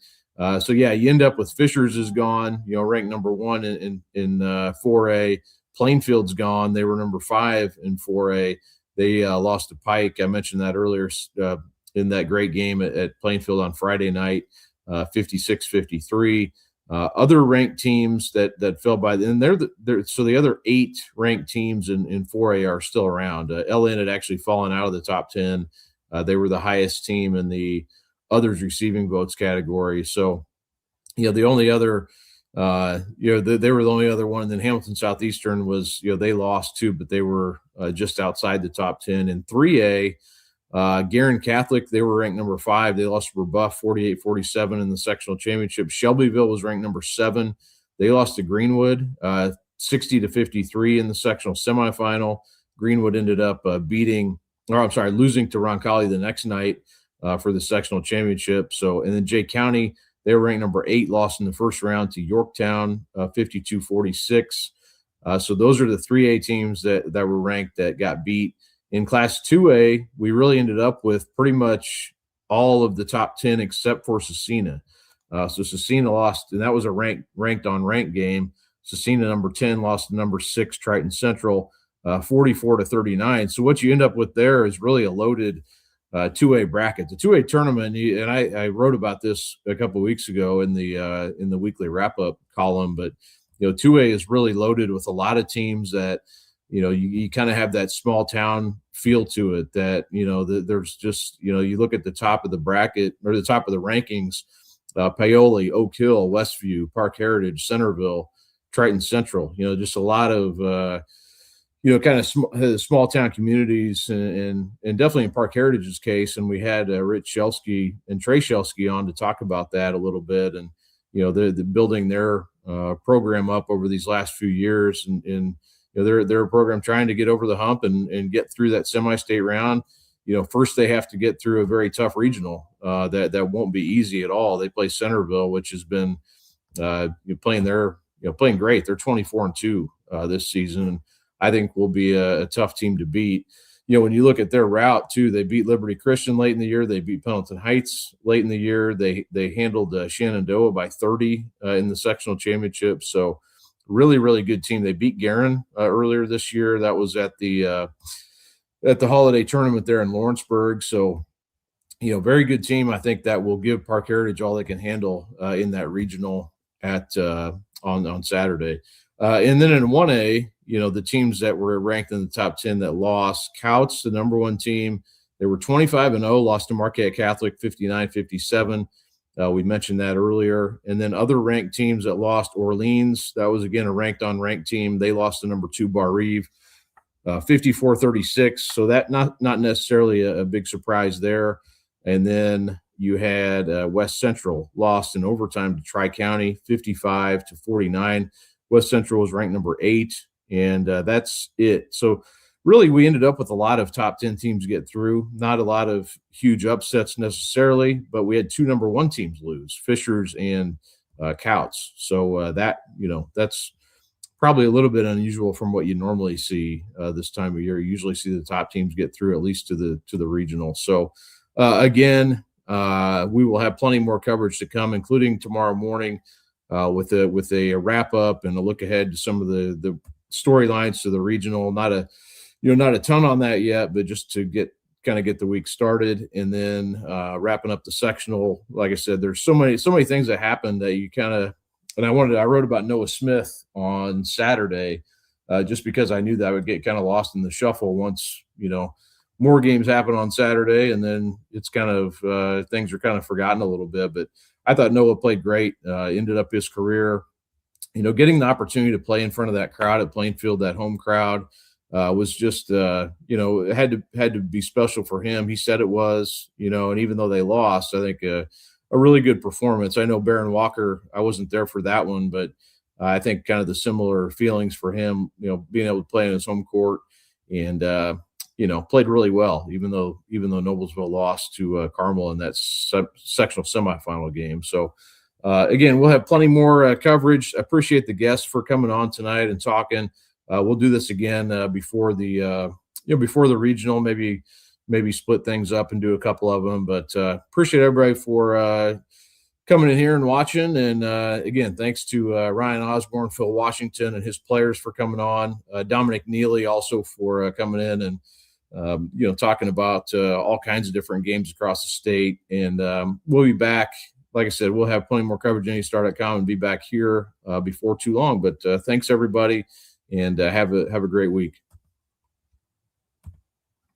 so yeah, you end up with Fishers is gone, ranked number 1 in 4A. Plainfield's gone. They were number 5 in 4A. They lost to Pike. I mentioned that earlier in that great game at Plainfield on Friday night, 56-53. Other ranked teams that fell by, and so the other 8 ranked teams in 4A are still around. LN had actually fallen out of the top 10. They were the highest team in the others receiving votes category. So, the only other, they were the only other one. And then Hamilton Southeastern was, they lost too, but they were just outside the top 10. In 3A, Guerin Catholic, they were ranked number 5. They lost to Rebuff 48-47 in the sectional championship. Shelbyville was ranked number 7. They lost to Greenwood 60-53 in the sectional semifinal. Greenwood ended up losing to Roncalli the next night for the sectional championship. So, and then Jay County, They were ranked number 8, lost in the first round to Yorktown, 52-46. So those are the 3A teams that were ranked that got beat. In Class 2A, we really ended up with pretty much all of the top 10 except for Cecina. So Cecina lost, and that was a ranked on ranked game. Cecina, number 10, lost to number 6 Triton Central, 44-39. So what you end up with there is really a loaded 2A bracket. The 2A tournament, and I wrote about this a couple of weeks ago in the weekly wrap up column, but 2A is really loaded with a lot of teams that you kind of have that small town feel to it. That there's just you look at the top of the bracket or the top of the rankings. Paoli, Oak Hill, Westview, Park Heritage, Centerville, Triton Central. Just a lot of kind of small town communities, and definitely in Park Heritage's case. And we had Rich Shelsky and Trey Shelsky on to talk about that a little bit, and they're building their program up over these last few years, and they're a program trying to get over the hump and get through that semi-state round. First they have to get through a very tough regional that won't be easy at all. They play Centerville, which has been playing great. They're 24-2 this season, and I think will be a tough team to beat. When you look at their route too, they beat Liberty Christian late in the year. They beat Pendleton Heights late in the year. They handled Shenandoah by 30 in the sectional championship. So really, really good team. They beat Guerin earlier this year. That was at the holiday tournament there in Lawrenceburg. So, very good team. I think that will give Park Heritage all they can handle in that regional on Saturday. And then in 1A, the teams that were ranked in the top 10 that lost, Couts, the number 1 team, they were 25-0, lost to Marquette Catholic 59-57. We mentioned that earlier. And then other ranked teams that lost, Orleans, that was again a ranked on ranked team. They lost to number 2 Bar Eve, 54-36. So that not necessarily a big surprise there. And then you had West Central lost in overtime to Tri-County, 55-49. West Central was ranked number 8, and that's it. So really we ended up with a lot of top 10 teams get through, not a lot of huge upsets necessarily, but we had 2 number 1 teams lose, Fishers and Couts. So that's probably a little bit unusual from what you normally see this time of year. You usually see the top teams get through at least to the regional. So again, we will have plenty more coverage to come, including tomorrow morning with a wrap up and a look ahead to some of the storylines to the regional. Not a ton on that yet, but just to get the week started, and then wrapping up the sectional. Like I said, there's so many things that happen that you kind of. And I wrote about Noah Smith on Saturday, just because I knew that I would get kind of lost in the shuffle once more games happen on Saturday, and then it's kind of things are kind of forgotten a little bit. But I thought Noah played great. Ended up his career, getting the opportunity to play in front of that crowd at Plainfield, that home crowd, was just it had to be special for him. He said it was, and even though they lost, I think a really good performance. I know Baron Walker, I wasn't there for that one, but I think kind of the similar feelings for him, being able to play in his home court and played really well, even though Noblesville lost to Carmel in that sectional semifinal game. So again, we'll have plenty more coverage. I appreciate the guests for coming on tonight and talking. We'll do this again before the regional, maybe split things up and do a couple of them, but appreciate everybody for coming in here and watching. And again, thanks to Ryan Osborne, Phil Washington, and his players for coming on. Dominic Neely also for coming in and talking about all kinds of different games across the state. And we'll be back. Like I said, we'll have plenty more coverage at anystar.com and be back here before too long. But thanks everybody, and have a great week.